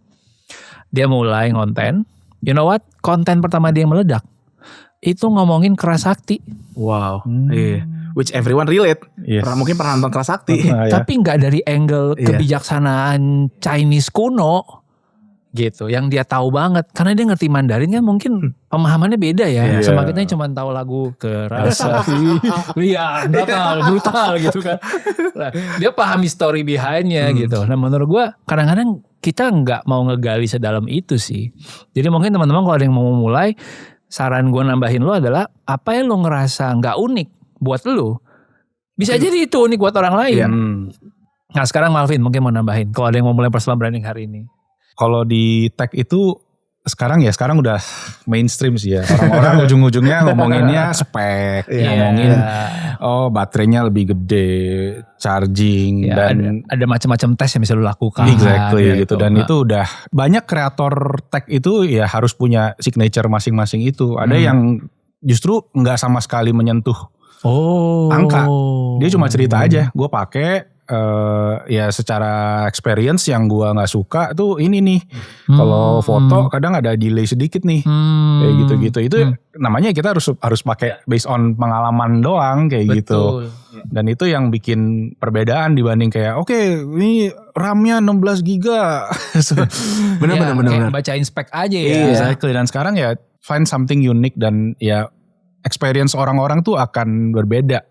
Dia mulai ngonten, you know what, konten pertama dia yang meledak itu ngomongin Kerasakti. Wow. Which everyone relate. Yes. Mungkin pernah nonton Kerasakti. Tapi gak dari angle kebijaksanaan Chinese kuno gitu. Yang dia tahu banget. Karena dia ngerti Mandarin kan mungkin pemahamannya beda ya. Sama kita yang cuma tahu lagu Kerasakti. Iya, brutal gitu kan. Nah, dia paham story behind-nya gitu. Nah menurut gue kadang-kadang kita gak mau ngegali sedalam itu sih. Jadi mungkin teman-teman kalau ada yang mau mulai, saran gue nambahin lo adalah apa yang lo ngerasa gak unik buat lo, bisa jadi itu unik buat orang lain. Nah sekarang Malvin mungkin mau nambahin kalau ada yang mau mulai personal branding hari ini. Kalau di tech itu sekarang udah mainstream sih ya. Orang-orang ujung-ujungnya ngomonginnya spek, ngomongin baterainya lebih gede, charging, dan ada macam-macam tes yang bisa lo lakukan. Exactly gitu. Dan itu udah banyak kreator tech itu ya harus punya signature masing-masing itu. Ada yang justru nggak sama sekali menyentuh angka. Dia cuma cerita aja, gue pakai. Ya secara experience yang gua nggak suka tuh ini nih, kalau foto kadang ada delay sedikit nih, kayak gitu-gitu. Itu namanya kita harus pakai based on pengalaman doang kayak gitu. Dan itu yang bikin perbedaan dibanding kayak oke, ini RAM-nya 16 giga. Bener. Kayak bacain spek aja ya. Exactly. Dan sekarang ya find something unique dan ya experience orang-orang tuh akan berbeda.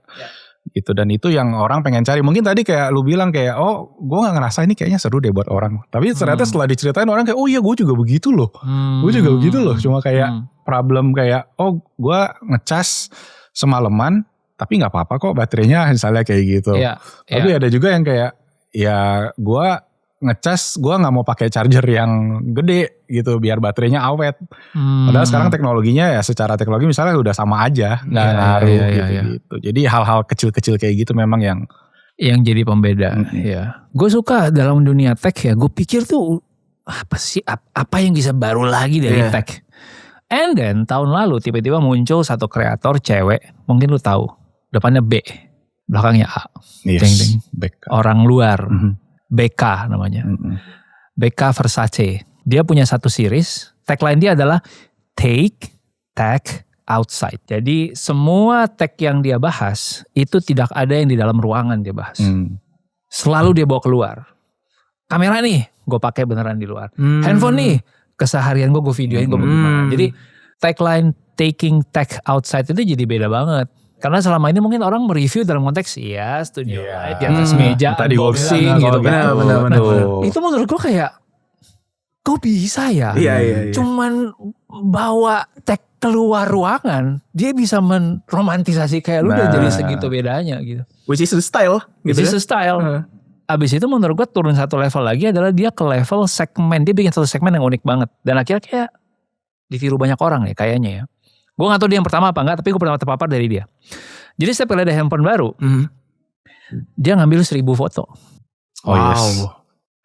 Gitu, dan itu yang orang pengen cari. Mungkin tadi kayak lu bilang kayak gue gak ngerasa ini kayaknya seru deh buat orang, tapi ternyata setelah diceritain orang kayak oh iya gue juga begitu loh, cuma kayak problem kayak gue ngecas semalaman tapi gak apa-apa kok baterainya misalnya kayak gitu. Tapi ada juga yang kayak ya gue ngecas, gue gak mau pakai charger yang gede gitu biar baterainya awet. Padahal sekarang teknologinya ya secara teknologi misalnya udah sama aja, gak ngaruh gitu. Jadi hal-hal kecil-kecil kayak gitu memang yang jadi pembeda. Gue suka dalam dunia tech ya, gue pikir tuh apa sih, apa yang bisa baru lagi dari tech. And then tahun lalu tiba-tiba muncul satu kreator cewek, mungkin lu tahu, depannya B, belakangnya A. Yes, orang luar. BK namanya. BK Versace. Dia punya satu series. Tagline dia adalah Take Tech Outside. Jadi semua tech yang dia bahas itu tidak ada yang di dalam ruangan dia bahas. Selalu dia bawa keluar. Kamera nih gue pakai beneran di luar. Handphone nih keseharian gue videoin gue bagaimana. Jadi tagline Taking Tech Outside itu jadi beda banget. Karena selama ini mungkin orang mereview dalam konteks studio light di atas meja, tadi unboxing gitu kan. Benar. Itu menurut gue kayak, kok bisa ya? Cuman bawa tech keluar ruangan, dia bisa meromantisasi kayak lu udah jadi segitu bedanya gitu. Which is the style. Which is the style. Abis itu menurut gue turun satu level lagi adalah dia ke level segmen. Dia bikin satu segmen yang unik banget. Dan akhirnya kayak ditiru banyak orang ya kayaknya ya. Gue gak tahu dia yang pertama apa enggak, tapi gue pertama terpapar dari dia. Jadi setiap kali ada handphone baru, dia ngambil 1000 foto. Yes.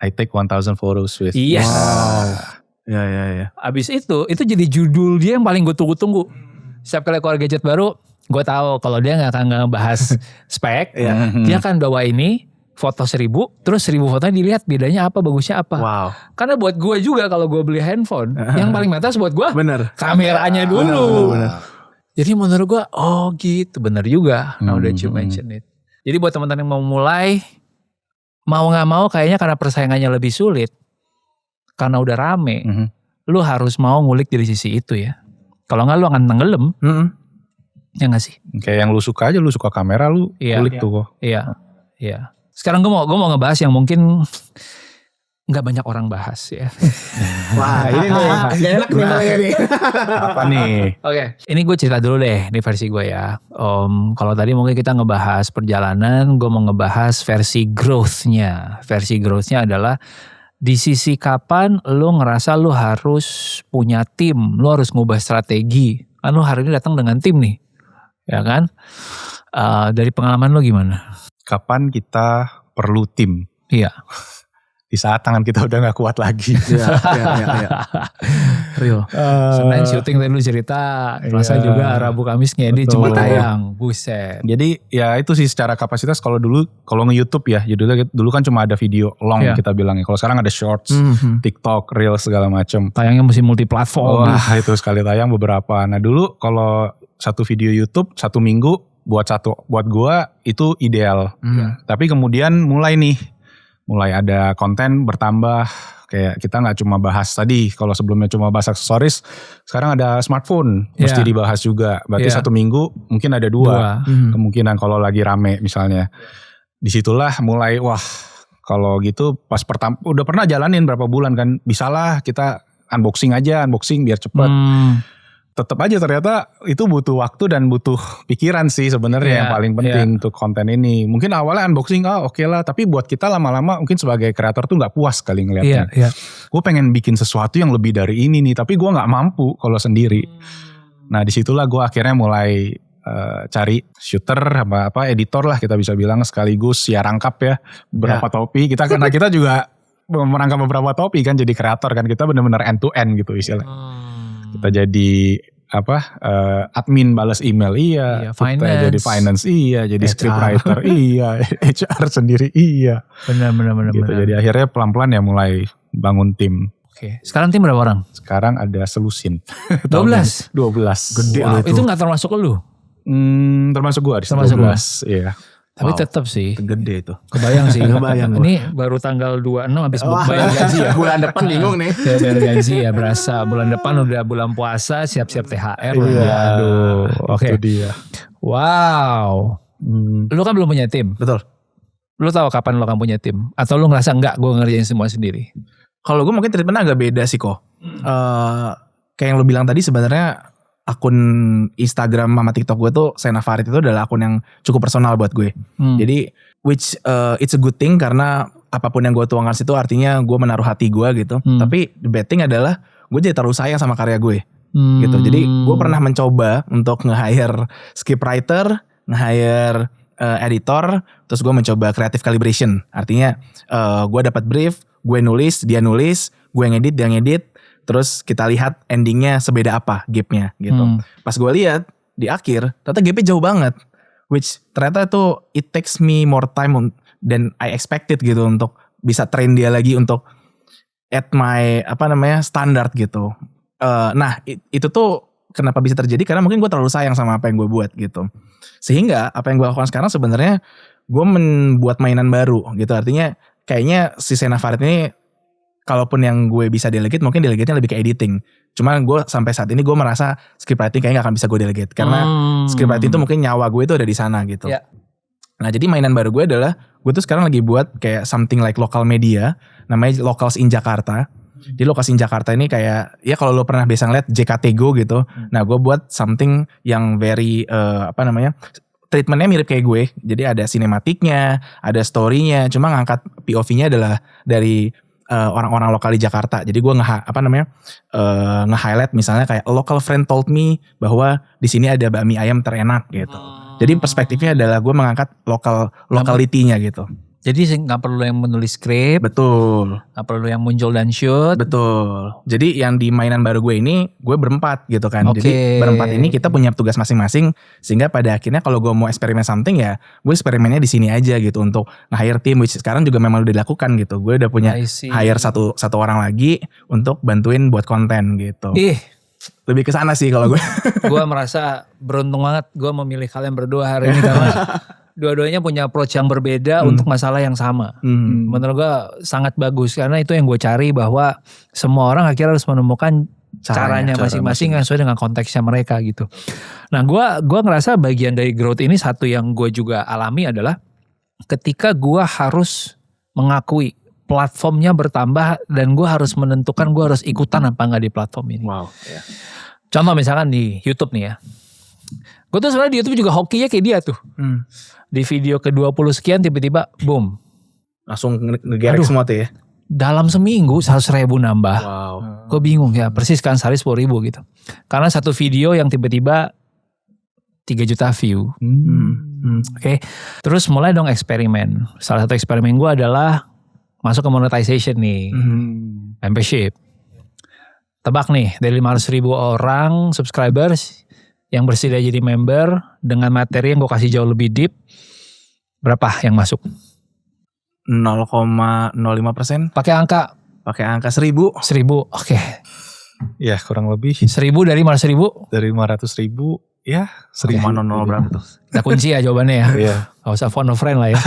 I take 1000 photos with. Yes. Wow. Ya. Abis itu jadi judul dia yang paling gue tunggu-tunggu. Setiap kali keluar gadget baru, gue tahu kalau dia gak akan ngebahas spek, dia akan bawa ini, foto 1000, terus 1000 fotonya dilihat bedanya apa, bagusnya apa. Wow. Karena buat gue juga kalau gue beli handphone, yang paling matters buat gue kameranya dulu. Bener. Jadi menurut gue, gitu, bener juga. Now that you mention it. Jadi buat teman-teman yang mau mulai, mau gak mau kayaknya karena persaingannya lebih sulit, karena udah rame, lu harus mau ngulik dari sisi itu ya. Kalau gak lu akan tenggelam. Ya gak sih? Kayak yang lu suka aja, lu suka kamera lu kulik tuh kok. Iya. Sekarang gue mau ngebahas yang mungkin nggak banyak orang bahas ya. Wah ini nih gak enak nih. Apa nih? Oke, ini gue cerita dulu deh, ini versi gue ya. Kalau tadi mungkin kita ngebahas perjalanan, gue mau ngebahas versi growth-nya. Versi growth-nya adalah di sisi kapan lu ngerasa lu harus punya tim, lu harus ngubah strategi. Kan lu hari ini datang dengan tim nih, ya kan? Dari pengalaman lu gimana? Kapan kita perlu tim? Iya. Di saat tangan kita udah gak kuat lagi. Iya. Real. Senin syuting tadi lu cerita, Selasa juga Rabu Kamis ngedit cuma tayang. Buset. Jadi ya itu sih secara kapasitas kalau nge-YouTube ya, dulu kan cuma ada video long kita bilang ya. Kalau sekarang ada shorts, TikTok, Reels segala macam. Tayangnya mesti multi-platform. Wah itu sekali tayang beberapa. Nah dulu kalau satu video YouTube 1 minggu buat gua itu ideal. Tapi kemudian mulai ada konten bertambah, kayak kita nggak cuma bahas tadi, kalau sebelumnya cuma bahas aksesoris, sekarang ada smartphone mesti dibahas juga. Berarti 1 minggu mungkin ada 2 kemungkinan kalau lagi rame misalnya. Disitulah mulai kalau gitu pas pertama udah pernah jalanin berapa bulan kan, bisalah kita unboxing biar cepet. Tetap aja ternyata itu butuh waktu dan butuh pikiran sih sebenarnya yang paling penting untuk konten ini. Mungkin awalnya unboxing oke lah, tapi buat kita lama-lama mungkin sebagai kreator tuh nggak puas kali ngeliatnya. Gue pengen bikin sesuatu yang lebih dari ini nih, tapi gue nggak mampu kalau sendiri. Nah disitulah gue akhirnya mulai cari shooter apa editor lah kita bisa bilang, sekaligus ya rangkap ya beberapa topi. Karena kita juga merangkap beberapa topi kan, jadi kreator kan, kita benar-benar end to end gitu istilahnya. Kita jadi admin balas email kita jadi finance jadi scriptwriter HR sendiri benar gitu. Jadi akhirnya pelan-pelan ya mulai bangun tim. Oke. Sekarang tim berapa orang? Sekarang ada selusin 12. Gede itu nggak termasuk lu? Termasuk gua di 12. Iya. Tapi tetap sih. Gede itu. Kebayang sih. Ini baru tanggal 26 habis bayar gaji ya. Bulan depan bingung nih. Bayar gaji ya, berasa. Bulan depan udah bulan puasa, siap-siap THR. Aduh. Oke. Dia. Wow. Lu kan belum punya tim. Betul. Lu tahu kapan lu akan punya tim? Atau lu ngerasa enggak gue ngerjain semua sendiri? Kalau gue mungkin treatmentnya agak beda sih kok. Kayak yang lu bilang tadi, sebenarnya akun Instagram sama TikTok gue tuh Sena Farid itu adalah akun yang cukup personal buat gue. Jadi it's a good thing, karena apapun yang gue tuangkan situ artinya gue menaruh hati gue gitu. Tapi the bad thing adalah gue jadi terlalu sayang sama karya gue gitu. Jadi gue pernah mencoba untuk nge-hire scriptwriter, nge-hire editor, terus gue mencoba creative calibration. Artinya gue dapat brief, gue nulis, dia nulis, gue ngedit, dia ngedit. Terus kita lihat endingnya sebeda apa gapnya gitu. Pas gue lihat di akhir ternyata gapnya jauh banget. Which ternyata itu it takes me more time than I expected gitu untuk bisa train dia lagi untuk at my standard gitu. Nah itu tuh kenapa bisa terjadi, karena mungkin gue terlalu sayang sama apa yang gue buat gitu. Sehingga apa yang gue lakukan sekarang sebenarnya gue membuat mainan baru gitu. Artinya kayaknya si Sena Farid ini, kalaupun yang gue bisa delegate, mungkin delegate-nya lebih ke editing. Cuman gue sampai saat ini gue merasa scriptwriting kayaknya gak akan bisa gue delegate. Karena scriptwriting itu mungkin nyawa gue itu ada di sana gitu. Nah jadi mainan baru gue adalah, gue tuh sekarang lagi buat kayak something like local media. Namanya Locals in Jakarta. Di Locals in Jakarta ini kayak, ya kalau lo pernah biasa ngeliat JKT Go gitu. Nah gue buat something yang very, treatmentnya mirip kayak gue. Jadi ada sinematiknya, ada story-nya. Cuma ngangkat POV-nya adalah dari orang-orang lokal di Jakarta. Jadi gue nge-highlight misalnya kayak a local friend told me bahwa di sini ada bakmi ayam terenak gitu. Jadi perspektifnya adalah gue mengangkat lokalitinya gitu. Jadi nggak perlu yang menulis skrip. Betul. Nggak perlu yang muncul dan shoot. Betul. Jadi yang di mainan baru gue ini, gue berempat gitu kan. Jadi berempat ini kita punya tugas masing-masing. Sehingga pada akhirnya kalau gue mau eksperimen something ya, gue eksperimennya di sini aja gitu. Untuk nge-hire tim, which sekarang juga memang udah dilakukan gitu. Gue udah punya hire satu orang lagi untuk bantuin buat konten gitu. Lebih ke sana sih kalau gue. Gue merasa beruntung banget gue memilih kalian berdua hari ini karena dua-duanya punya approach yang berbeda untuk masalah yang sama. Menurut gue sangat bagus karena itu yang gue cari, bahwa semua orang akhirnya harus menemukan caranya masing-masing yang sesuai dengan konteksnya mereka gitu. Nah gue ngerasa bagian dari growth ini satu yang gue juga alami adalah ketika gue harus mengakui platformnya bertambah dan gue harus menentukan gue harus ikutan apa enggak di platform ini. Wow. Yeah. Contoh misalkan di YouTube nih ya. Gue tuh sebenarnya di YouTube juga hokinya kayak dia tuh. Di video ke-20 sekian tiba-tiba boom. Langsung ngegerek semua tuh ya. Dalam seminggu 100.000 nambah. Wow. Gue bingung ya, persis kan sehari 10.000 gitu. Karena satu video yang tiba-tiba 3 juta view. Oke. Terus mulai dong eksperimen. Salah satu eksperimen gue adalah masuk ke monetization nih. Membership. Tebak nih, dari 500.000 orang subscribers yang bersedia jadi member dengan materi yang gue kasih jauh lebih deep, berapa yang masuk? 0,05%. Pakai angka 1.000. 1.000, oke. Ya kurang lebih 1.000 dari 500.000? dari 500.000 ya 1.000 berapa tuh? Kita kunci ya jawabannya ya. Iya. Gak usah phone a friend lah ya.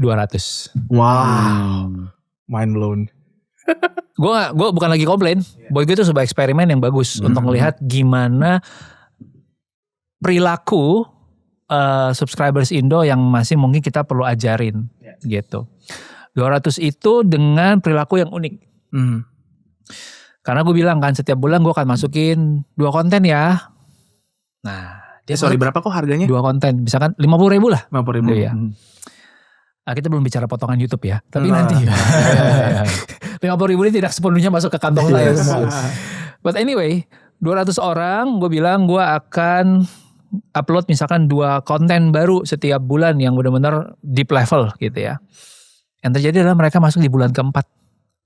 200. Wow. Mind blown. Gue bukan lagi komplain. Buat gue itu sebuah eksperimen yang bagus untuk melihat gimana perilaku subscribers Indo yang masih mungkin kita perlu ajarin gitu. 200 itu dengan perilaku yang unik. Karena gue bilang kan setiap bulan gue akan masukin 2 konten ya. Nah, berapa kok harganya? 2 konten, misalkan 50.000 lah. 50.000. Ya. Nah, kita belum bicara potongan YouTube ya, tapi nanti 50.000 ini tidak sepenuhnya masuk ke kantong saya semua. But anyway, 200 orang gue bilang gue akan upload misalkan 2 konten baru setiap bulan yang benar-benar deep level gitu ya. Yang terjadi adalah mereka masuk di bulan keempat,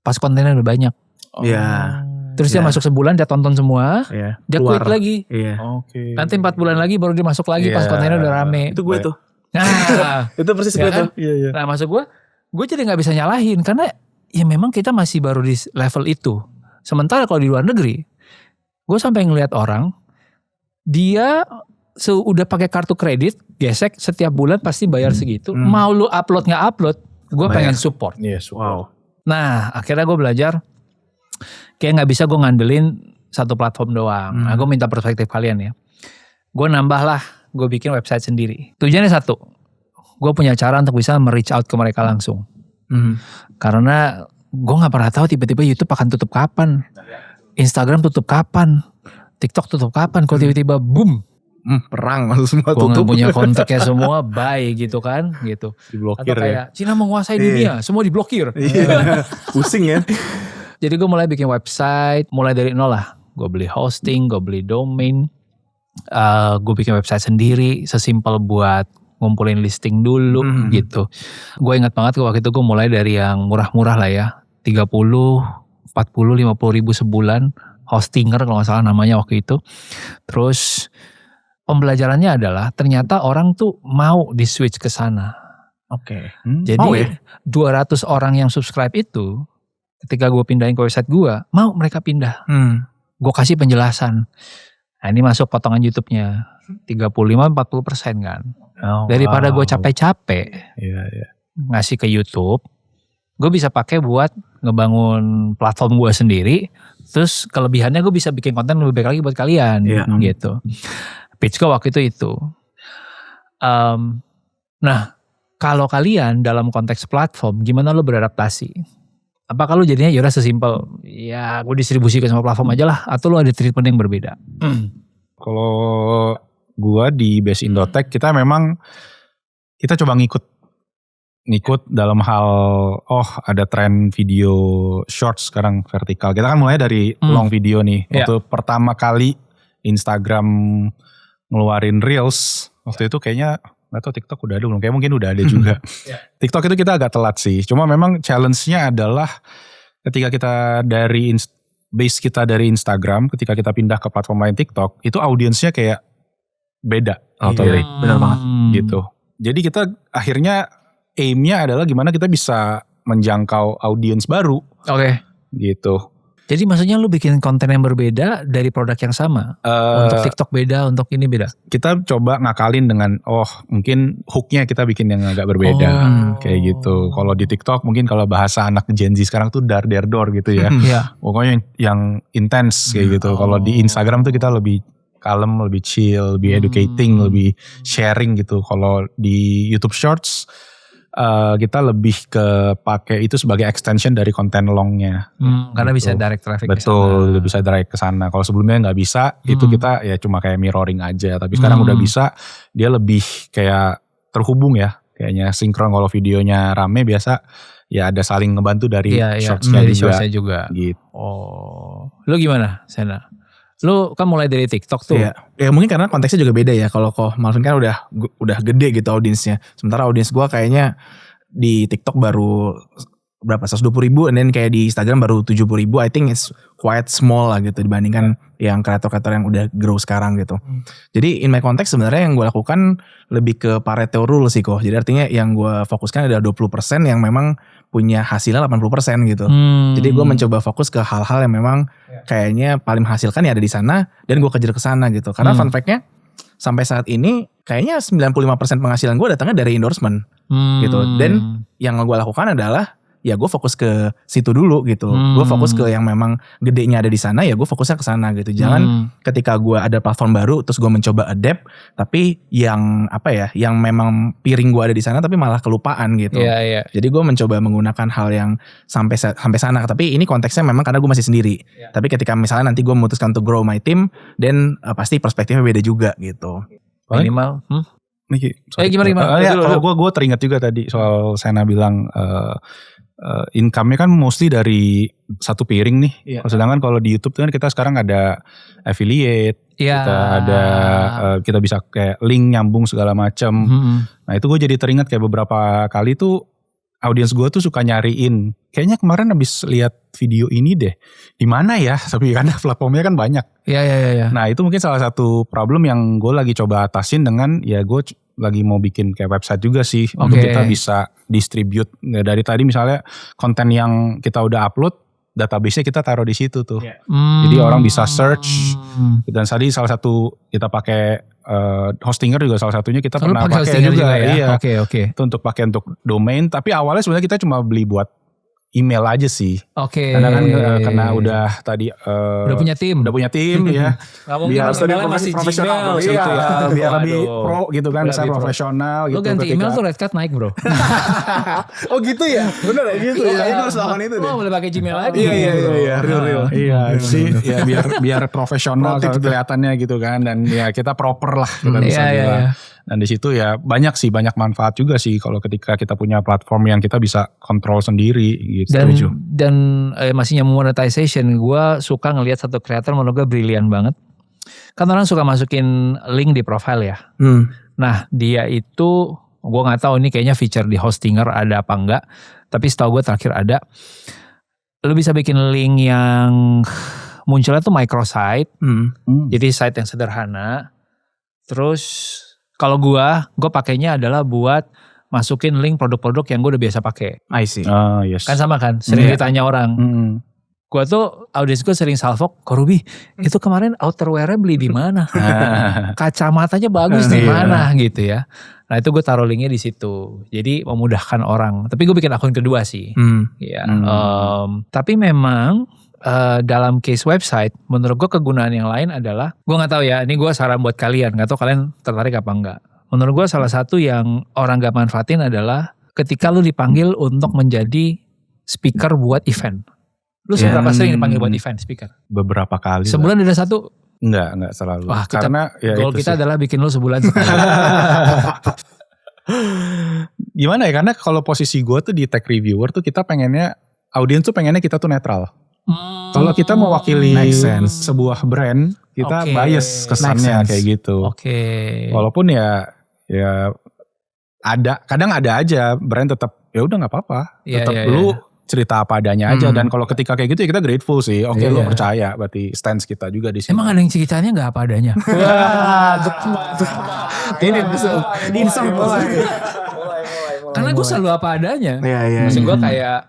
pas kontennya udah banyak. Iya. Terus dia masuk sebulan, dia tonton semua, dia keluar quit lagi. Iya. Oke. Nanti 4 bulan lagi baru dia masuk lagi pas kontennya udah rame. Itu gue tuh. Nah, Itu persis ya gue kan? tuh. Iya. Nah maksud gue jadi gak bisa nyalahin karena ya memang kita masih baru di level itu. Sementara kalau di luar negeri, gue sampai ngelihat orang, dia udah pakai kartu kredit, gesek setiap bulan pasti bayar segitu. Mau lu upload nggak upload, gue pengen support. Yes, Wow. Nah akhirnya gue belajar, kayak nggak bisa gue ngandelin satu platform doang. Nah gue minta perspektif kalian ya. Gue nambah lah, gue bikin website sendiri. Tujuannya satu, gue punya cara untuk bisa reach out ke mereka langsung. Karena gue nggak pernah tahu tiba-tiba YouTube akan tutup kapan, Instagram tutup kapan, TikTok tutup kapan. Kalau tiba-tiba boom, perang semua gue tutup. nggak punya kontaknya semua, bye gitu kan, gitu. Diblokir atau kayak Cina menguasai dunia, semua diblokir. Pusing ya. Jadi gue mulai bikin website, mulai dari nol lah. Gue beli hosting, gue beli domain, gue bikin website sendiri, sesimpel buat ngumpulin listing dulu gitu. Gue ingat banget waktu itu gue mulai dari yang murah-murah lah ya, 30, 40, 50 ribu sebulan, hostinger kalau gak salah namanya waktu itu. Terus pembelajarannya adalah ternyata orang tuh mau di switch ke sana. Oke. Jadi 200 orang yang subscribe itu, ketika gue pindahin ke website gue, mau mereka pindah. Gue kasih penjelasan. Nah ini masuk potongan YouTube-nya 35-40% kan. Daripada gue capek-capek ngasih ke YouTube, gue bisa pakai buat ngebangun platform gue sendiri. Terus kelebihannya gue bisa bikin konten lebih baik lagi buat kalian gitu. Pitch gue waktu itu. Nah kalau kalian dalam konteks platform, gimana lo beradaptasi? Apakah lo jadinya yaudah sesimpel, ya gue distribusi ke semua platform aja lah, atau lo ada treatment yang berbeda? Kalau gua di Base Indotech, kita memang kita coba ngikut dalam hal, ada tren video short sekarang vertikal. Kita kan mulai dari long video nih. Waktu pertama kali Instagram ngeluarin Reels, waktu itu kayaknya gak tau TikTok udah ada belum, kayak mungkin udah ada juga. TikTok itu kita agak telat sih, cuma memang challenge-nya adalah ketika kita dari base kita dari Instagram, ketika kita pindah ke platform lain TikTok, itu audiensnya kayak beda. Benar banget. Gitu. Jadi kita akhirnya aim-nya adalah gimana kita bisa menjangkau audiens baru. Oke. Gitu. Jadi maksudnya lu bikin konten yang berbeda dari produk yang sama? Untuk TikTok beda, untuk ini beda? Kita coba ngakalin dengan mungkin hooknya kita bikin yang agak berbeda. Kayak gitu. Kalau di TikTok mungkin kalau bahasa anak Gen Z sekarang tuh dar gitu ya. Pokoknya yang intens kayak gitu. Kalau di Instagram tuh kita lebih kalem, lebih chill, lebih educating, lebih sharing gitu. Kalau di YouTube Shorts kita lebih ke pakai itu sebagai extension dari konten longnya. Karena bisa direct traffic. Betul, bisa direct ke sana. Kalau sebelumnya nggak bisa, itu kita ya cuma kayak mirroring aja. Tapi sekarang udah bisa, dia lebih kayak terhubung ya. Kayaknya sinkron. Kalau videonya rame biasa ya ada saling ngebantu dari shortsnya juga. Gitu. Oh, lu gimana, Sena? Lu kan mulai dari TikTok tuh. Ya mungkin karena konteksnya juga beda ya. Kalau Malvin kan udah gede gitu audiensnya. Sementara audiens gue kayaknya di TikTok baru berapa 120.000, and then kayak di Instagram baru 70.000. I think it's quite small lah gitu dibandingkan yang kreator-kreator yang udah grow sekarang gitu. Jadi in my context sebenarnya yang gue lakukan lebih ke Pareto rule sih kok. Jadi artinya yang gue fokuskan ada 20% yang memang punya hasilnya 80% gitu. Jadi gue mencoba fokus ke hal-hal yang memang kayaknya paling menghasilkan ya ada di sana, dan gue kejar ke sana gitu. Karena fun fact-nya sampai saat ini kayaknya 95% penghasilan gue datangnya dari endorsement gitu. Dan yang gue lakukan adalah ya gue fokus ke situ dulu gitu. Gue fokus ke yang memang gedenya ada di sana, ya gue fokusnya ke sana gitu. Jangan ketika gue ada platform baru terus gue mencoba adapt, tapi yang yang memang piring gue ada di sana tapi malah kelupaan gitu. Jadi gue mencoba menggunakan hal yang sampai sana. Tapi ini konteksnya memang karena gue masih sendiri. Tapi ketika misalnya nanti gue memutuskan untuk grow my team, then pasti perspektifnya beda juga gitu. Minimal. Gimana? Kalau gue teringat juga tadi soal Sena bilang income-nya kan mostly dari satu piring nih. Sedangkan kalau di YouTube kan kita sekarang ada affiliate, kita ada kita bisa kayak link nyambung segala macam. Nah itu gue jadi teringat kayak beberapa kali tuh audiens gue tuh suka nyariin. Kayaknya kemarin habis lihat video ini deh. Di mana ya? Tapi karena platformnya kan banyak. Nah itu mungkin salah satu problem yang gue lagi coba atasin dengan ya gue lagi mau bikin kayak website juga sih untuk kita bisa distribute dari tadi misalnya konten yang kita udah upload, database-nya kita taruh di situ tuh. Jadi orang bisa search. Dan tadi salah satu kita pakai Hostinger juga salah satunya kita pernah pakai juga ya. Itu untuk pakai untuk domain, tapi awalnya sebenarnya kita cuma beli buat email aja sih. Karena kan karena udah tadi udah punya tim ya. Gak mungkin biar emailnya masih profesional Gmail gitu ya. Biar lebih pro gitu kan, bisa profesional gitu. Lu ganti email tuh red card naik bro. Oh gitu ya? Bener ya gitu ya? Itu harus lakukan itu deh. Boleh pakai Gmail lagi. Iya, real. Iya sih, ya biar profesional kelihatannya gitu kan, dan ya kita proper lah kita bisa bilang. Dan di situ ya banyak manfaat juga sih kalau ketika kita punya platform yang kita bisa kontrol sendiri gitu. Dan masih nyambung monetization, gue suka ngelihat satu kreator menurut gue brilian banget. Kan orang suka masukin link di profile ya. Nah dia itu gue nggak tahu ini kayaknya feature di Hostinger ada apa enggak. Tapi setahu gue terakhir ada. Lu bisa bikin link yang munculnya tuh microsite. Jadi site yang sederhana. Terus kalau gue pakainya adalah buat masukin link produk-produk yang gue udah biasa pakai. I see. Yes. Kan sama kan, sering ditanya orang. Gue tuh audiens gue sering salvok, "Kok Ruby, itu kemarin outerwear-nya beli di mana? Kacamatanya bagus di mana?" gitu ya. Nah itu gue taruh linknya di situ. Jadi memudahkan orang. Tapi gue bikin akun kedua sih. Tapi memang dalam case website, menurut gue kegunaan yang lain adalah, gue nggak tahu ya, ini gue saran buat kalian, nggak tahu kalian tertarik apa enggak. Menurut gue salah satu yang orang gak manfaatin adalah ketika lu dipanggil untuk menjadi speaker buat event. Lu seberapa sering dipanggil buat event speaker? Beberapa kali. Sebulan ada satu? Enggak selalu. Wah, karena ya goal kita adalah bikin lu sebulan sekali. Gimana ya, karena kalau posisi gue tuh di tech reviewer tuh kita pengennya, audiens tuh pengennya kita tuh netral. Kalau kita mewakili sebuah brand, kita bias kesannya kayak gitu. Walaupun ya kadang ada aja brand tetap ya udah nggak apa-apa, tetap lu cerita apa adanya aja. Dan kalau ketika kayak gitu ya kita grateful sih. Lu percaya, berarti stance kita juga di sini. Emang ada yang ceritanya nggak apa adanya? Ini insang mulai. Karena gue selalu apa adanya. Maksud gue kayak,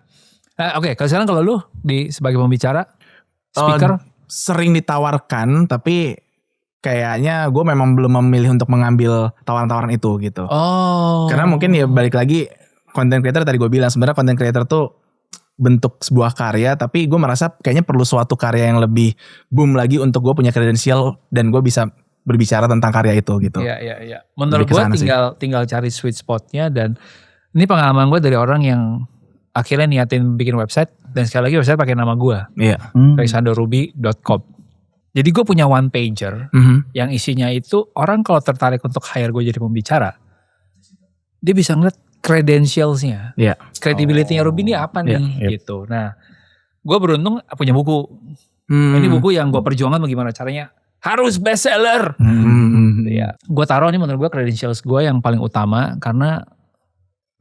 kalau sekarang kalau lu sebagai pembicara, speaker? Sering ditawarkan, tapi kayaknya gue memang belum memilih untuk mengambil tawaran-tawaran itu gitu. Karena mungkin ya balik lagi content creator tadi gue bilang sebenarnya content creator tuh bentuk sebuah karya, tapi gue merasa kayaknya perlu suatu karya yang lebih boom lagi untuk gue punya kredensial dan gue bisa berbicara tentang karya itu gitu. Iya. Menurut gue tinggal cari sweet spotnya, dan ini pengalaman gue dari orang yang akhirnya niatin bikin website, dan sekali lagi website pakai nama gue, raisandoruby.com. Jadi gue punya one pager yang isinya itu orang kalau tertarik untuk hire gue jadi pembicara, dia bisa ngeliat credentialsnya, credibility-nya Ruby ini apa nih gitu. Nah, gue beruntung punya buku. Ini buku yang gue perjuangkan bagaimana caranya harus bestseller. Ya, gue taruh ini menurut gue credentials gue yang paling utama, karena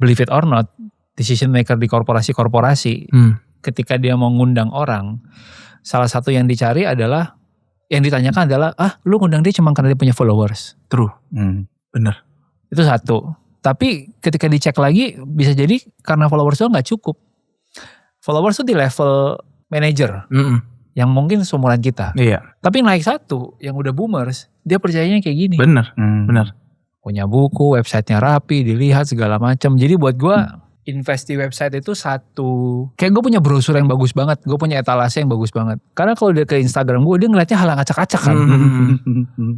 believe it or not, decision maker di korporasi-korporasi ketika dia mau ngundang orang, salah satu yang dicari adalah, yang ditanyakan adalah, lu ngundang dia cuma karena dia punya followers. True. Bener. Itu satu. Tapi ketika dicek lagi, bisa jadi karena followers itu gak cukup. Followers itu di level manager, yang mungkin seumuran kita. Iya. Tapi naik satu, yang udah boomers, dia percayanya kayak gini. Bener. Punya buku, websitenya rapi, dilihat segala macam. Jadi buat gue, invest di website itu satu, kayak gue punya brosur yang bagus banget, gue punya etalase yang bagus banget. Karena kalau dia ke Instagram gue, dia ngeliatnya hal yang acak-acak kan.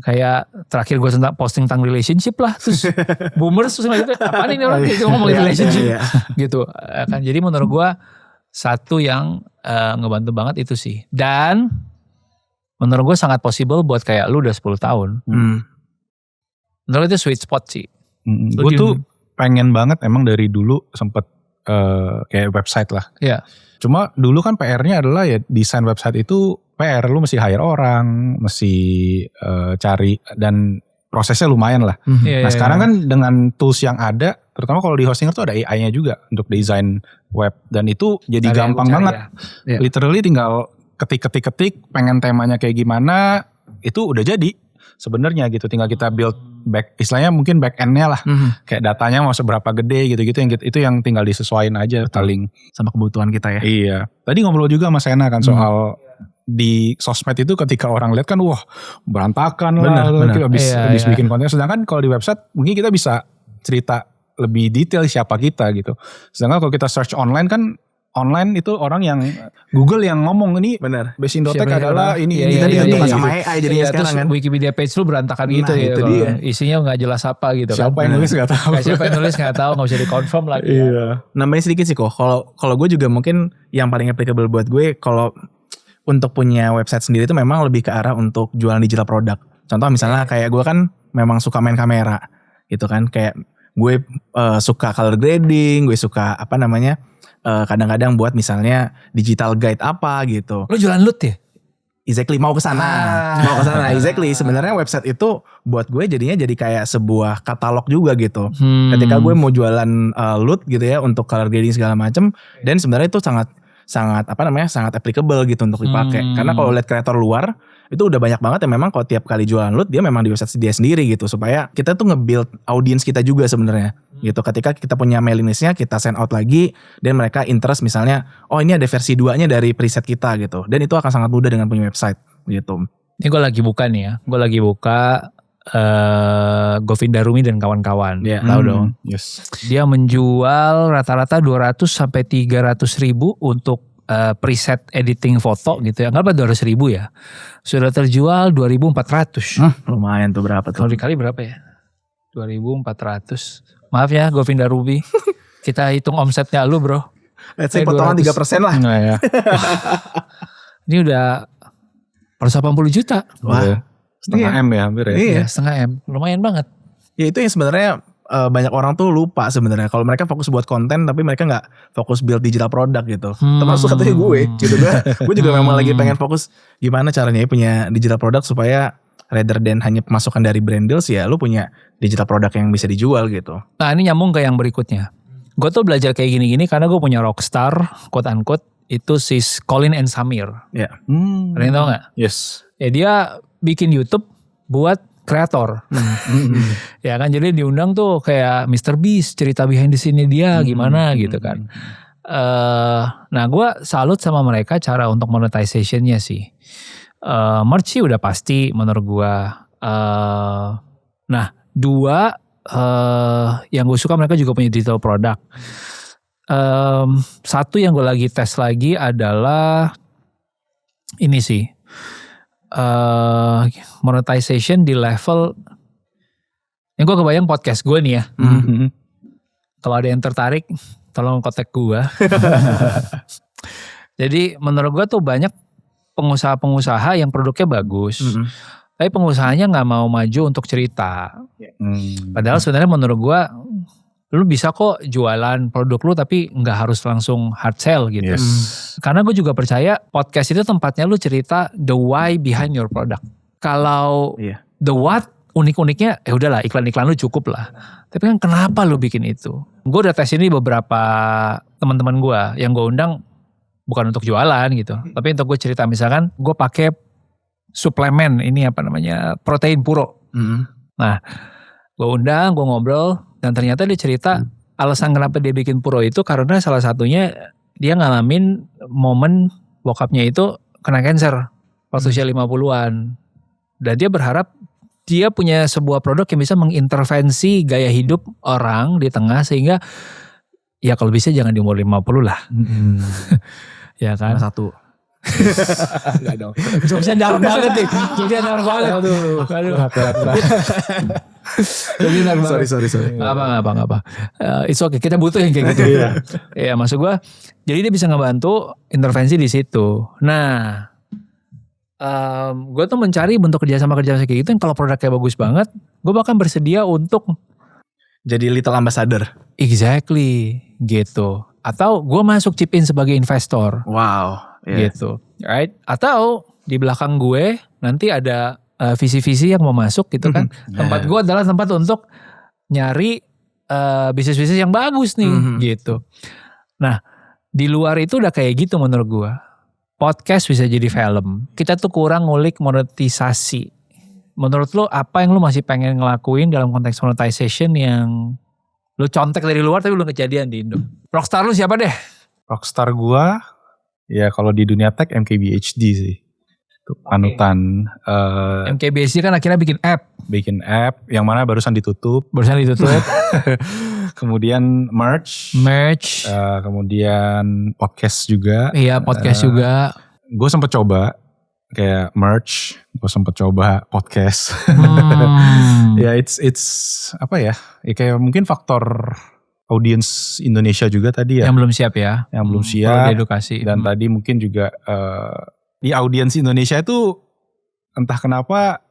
Kayak terakhir gue posting tentang relationship lah, terus boomers terus ngeliatnya, apaan ini orang gitu ngomongin relationship gitu kan. Jadi menurut gue satu yang ngebantu banget itu sih. Dan menurut gue sangat possible buat kayak lu udah 10 tahun. Menurut itu sweet spot sih. Gue tuh pengen banget emang dari dulu sempet kayak website lah. Iya. Cuma dulu kan PR-nya adalah ya desain website itu PR, lu mesti hire orang, mesti cari, dan prosesnya lumayan lah. Nah sekarang kan dengan tools yang ada, terutama kalau di Hostinger tuh ada AI-nya juga untuk desain web, dan itu jadi gampang banget. Ya. Literally tinggal ketik, pengen temanya kayak gimana, itu udah jadi sebenarnya gitu. Tinggal kita build back, istilahnya mungkin back end-nya lah. Kayak datanya mau seberapa gede gitu-gitu, itu yang tinggal disesuaikan aja paling sama kebutuhan kita ya. Iya. Tadi ngobrol juga sama Sena kan soal di sosmed itu ketika orang lihat kan wah berantakan lah, habis bikin konten. Sedangkan kalau di website mungkin kita bisa cerita lebih detail siapa kita gitu. Sedangkan kalau kita search online kan, online itu orang yang Google yang ngomong ini Besindo Tech adalah ini sama AI jadinya sekarang kan. Wikipedia page lu berantakan gitu ya. Itu dia. Isinya gak jelas apa gitu. Siapa yang nulis gak tahu. Siapa yang nulis gak tahu, gak bisa dikonfirm lagi. Nambahin sedikit sih kok. Kalau gue juga mungkin yang paling applicable buat gue, kalau untuk punya website sendiri itu memang lebih ke arah untuk jualan digital produk. Contoh misalnya kayak gue kan memang suka main kamera gitu kan. Kayak gue suka color grading, gue suka kadang-kadang buat misalnya digital guide apa gitu. Lo jualan loot ya? Exactly, mau ke sana. Exactly. Sebenarnya website itu buat gue jadinya jadi kayak sebuah katalog juga gitu. Ketika gue mau jualan loot gitu ya untuk color grading segala macam, dan sebenarnya itu sangat applicable gitu untuk dipakai. Karena kalau lihat kreator luar itu udah banyak banget yang memang kalau tiap kali jualan loot dia memang di website dia sendiri gitu, supaya kita tuh nge-build audience kita juga sebenarnya gitu. Ketika kita punya mailing listnya, kita send out lagi dan mereka interest misalnya, oh ini ada versi 2-nya dari preset kita gitu, dan itu akan sangat mudah dengan punya website gitu. Ini gue lagi buka nih ya, Govinda Rumi dan kawan-kawan, tahu dong. Yes. Dia menjual rata-rata 200 sampai 300 ribu untuk preset editing foto gitu ya. Enggak 200 ribu ya. Sudah terjual 2.400. Lumayan tuh, berapa tuh? Kalau dikali berapa ya? 2.400. Maaf ya Govinda Rumi. Kita hitung omsetnya lu bro. Let's say potongan 3% lah. Nah, ya. Ini udah 180 juta. Wah. Setengah M ya hampir ya. Iya, setengah M. Lumayan banget. Ya itu yang sebenarnya banyak orang tuh lupa sebenarnya. Kalau mereka fokus buat konten tapi mereka gak fokus build digital product gitu. Termasuk katanya gue gitu. Gue juga memang lagi pengen fokus gimana caranya punya digital product supaya rather than hanya pemasukan dari brand deals, ya lu punya digital product yang bisa dijual gitu. Nah ini nyambung ke yang berikutnya. Gue tuh belajar kayak gini-gini karena gue punya rockstar quote unquote itu si Colin and Samir. Ya. Ada yang tau gak? Yes. Ya dia bikin YouTube buat kreator. Ya kan, jadi diundang tuh kayak Mr. Beast, cerita behind the scene dia gimana gitu kan. Nah gue salut sama mereka cara untuk monetization-nya sih. Merch sih udah pasti menurut gue. Nah 2 yang gue suka mereka juga punya digital product. 1 yang gue lagi tes lagi adalah ini sih. Monetization di level yang gue kebayang podcast gue nih ya. Kalau ada yang tertarik tolong kontak gue. Jadi menurut gue tuh banyak pengusaha-pengusaha yang produknya bagus. Tapi pengusahanya gak mau maju untuk cerita. Padahal sebenarnya menurut gue lu bisa kok jualan produk lu tapi gak harus langsung hard sell gitu. Karena gue juga percaya podcast itu tempatnya lu cerita the why behind your product. Kalau the what unik-uniknya ya udahlah iklan-iklan lu cukup lah. Tapi kan kenapa lu bikin itu? Gue udah tes ini beberapa teman-teman gue yang gue undang bukan untuk jualan gitu. Tapi untuk gue cerita misalkan gue pakai suplemen ini apa namanya protein puro. Nah gue undang, gue ngobrol dan ternyata dia cerita alasan kenapa dia bikin puro itu karena salah satunya dia ngalamin momen bokapnya itu kena cancer waktu usia 50-an. Dan dia berharap dia punya sebuah produk yang bisa mengintervensi gaya hidup orang di tengah sehingga ya kalau bisa jangan di umur 50 lah. Ya kan? Satu. Enggak dong. Jokesnya dark banget nih. Jokesnya dark banget. Aduh. Sorry. Gak apa. It's okay. Kita butuh yang kayak gitu. Iya maksud gue. Jadi dia bisa ngebantu intervensi di situ. Nah. Gue tuh mencari bentuk kerjasama kayak gitu yang kalau produknya bagus banget. Gue bahkan bersedia untuk. Jadi little ambassador. Exactly. Gitu. Atau gue masuk chip in sebagai investor. Wow. Gitu. Right? Atau di belakang gue nanti ada visi-visi yang mau masuk gitu kan. Tempat gue adalah tempat untuk nyari bisnis-bisnis yang bagus nih gitu. Nah di luar itu udah kayak gitu menurut gue. Podcast bisa jadi film. Kita tuh kurang ngulik monetisasi. Menurut lo apa yang lo masih pengen ngelakuin dalam konteks monetization yang lo contek dari luar tapi lo kejadian di Indo? Rockstar lo siapa deh? Rockstar gue ya kalau di dunia tech MKBHD sih. Panutan. MKBHD kan akhirnya bikin app yang mana barusan ditutup. Kemudian merch. Kemudian podcast juga. Iya podcast juga. Gue sempet coba kayak merch. Gue sempet coba podcast. Ya it's apa ya. Ya kayak mungkin faktor audiens Indonesia juga tadi ya. Yang belum siap ya. Yang belum siap. Edukasi. Dan tadi mungkin juga di audiens Indonesia itu entah kenapa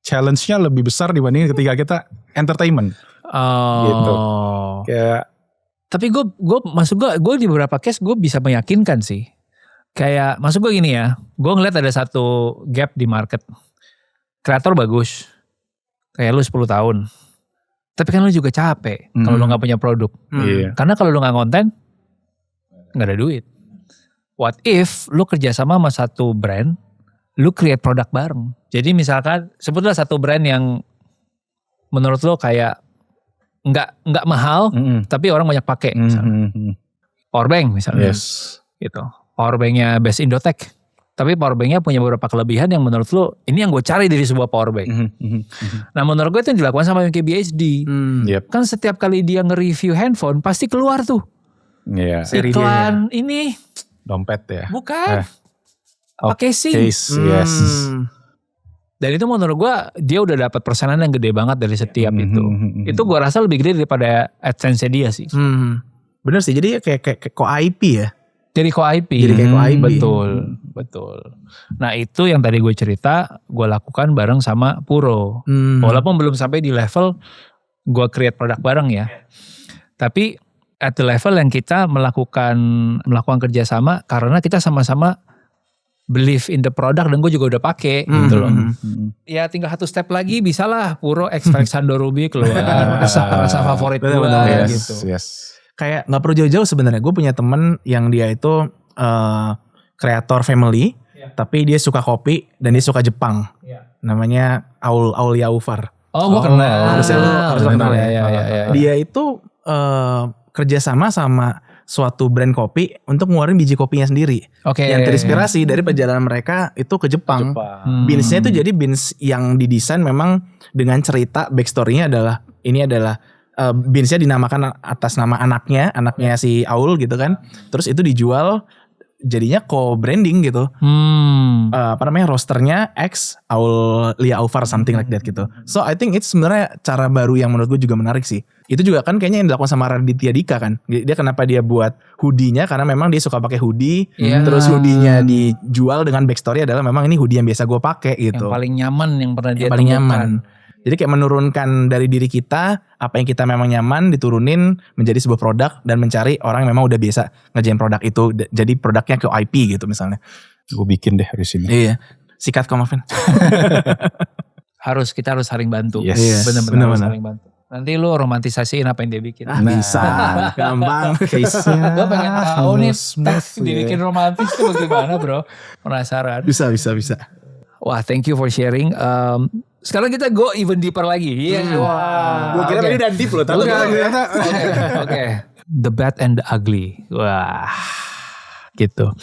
challenge-nya lebih besar dibanding ketika kita entertainment. Gitu. Kayak tapi gue di beberapa case gue bisa meyakinkan sih. Kayak maksud gue gini ya, gue ngeliat ada satu gap di market. Kreator bagus, kayak lu 10 tahun. Tapi kan lu juga capek kalau lu gak punya produk. Karena kalau lu gak konten, gak ada duit. What if lu kerjasama sama satu brand, lu create produk bareng. Jadi misalkan sebutlah satu brand yang menurut lu kayak nggak mahal, tapi orang banyak pakai. Powerbank misalnya, gitu. Powerbanknya Best Indotech, tapi powerbanknya punya beberapa kelebihan yang menurut lu ini yang gue cari dari sebuah powerbank. Nah menurut gue itu yang dilakukan sama MKBHD. Kan setiap kali dia nge-review handphone pasti keluar tuh iklan ini. Dompet ya? Bukan. Case. Yes. Dan itu menurut gue dia udah dapat persenan yang gede banget dari setiap itu. Itu gue rasa lebih gede daripada AdSense dia sih. Bener sih, jadi kayak co-IP ya. Jadi co-IP. Betul. Nah itu yang tadi gue cerita, gue lakukan bareng sama Puro. Walaupun belum sampai di level gue create produk bareng ya. Tapi at the level yang kita melakukan kerjasama karena kita sama-sama believe in the product dan gue juga udah pakai gitu loh. Ya tinggal satu step lagi bisa lah Puro X Alexander Ruby keluar rasa favorit gue gitu. Kayak nggak perlu jauh-jauh sebenarnya. Gue punya temen yang dia itu kreator family, tapi dia suka kopi dan dia suka Jepang. Namanya Aul Yaufar. Oh gue kenal. Harus kenal ya. Ya. Dia itu kerjasama sama suatu brand kopi untuk ngeluarin biji kopinya sendiri. Yang terinspirasi dari perjalanan mereka itu ke Jepang. Beansnya itu jadi beans yang didesain memang dengan cerita backstory-nya adalah beansnya dinamakan atas nama anaknya si Aul gitu kan. Terus itu dijual jadinya co-branding gitu. Rosternya X Aul Lia Alvar something like that gitu. So I think it's sebenarnya cara baru yang menurut gue juga menarik sih. Itu juga kan kayaknya yang dilakukan sama Raditya Dika kan. Dia kenapa dia buat hoodie-nya karena memang dia suka pakai hoodie. Terus hoodie-nya dijual dengan backstory adalah memang ini hoodie yang biasa gue pakai gitu. Yang paling nyaman yang pernah dia paling nyaman. Jadi kayak menurunkan dari diri kita apa yang kita memang nyaman diturunin menjadi sebuah produk dan mencari orang yang memang udah biasa ngerjain produk itu jadi produknya ke IP gitu misalnya. Gue bikin deh habis ini. Iya. Sikat kok Marvin. Kita harus saling bantu. Yes. Benar-benar harus saling bantu. Nanti lu romantisasiin apa yang dia bikin. Bisa. Gampang case-nya. Gue pengen tahu nih dibikin romantis tuh bagaimana bro. Penasaran. Bisa. Wah thank you for sharing. Sekarang kita go even deeper lagi. Iya. Gue kira tadi udah deep loh. Oke. The bad and the ugly. Wah. Gitu.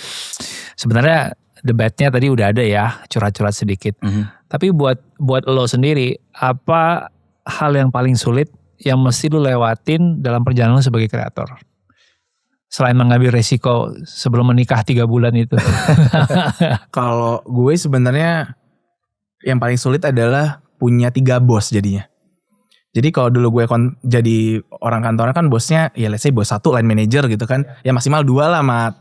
Sebenarnya the bad-nya tadi udah ada ya. Curhat-curhat sedikit. Tapi buat lo sendiri. Apa hal yang paling sulit yang mesti lo lewatin dalam perjalanan lo sebagai kreator? Selain mengambil resiko sebelum menikah 3 bulan itu. Kalau gue sebenarnya yang paling sulit adalah punya 3 bos jadinya. Jadi kalau dulu gue jadi orang kantoran kan bosnya ya let's say bos 1 line manager gitu kan. Ya maksimal 2 lah sama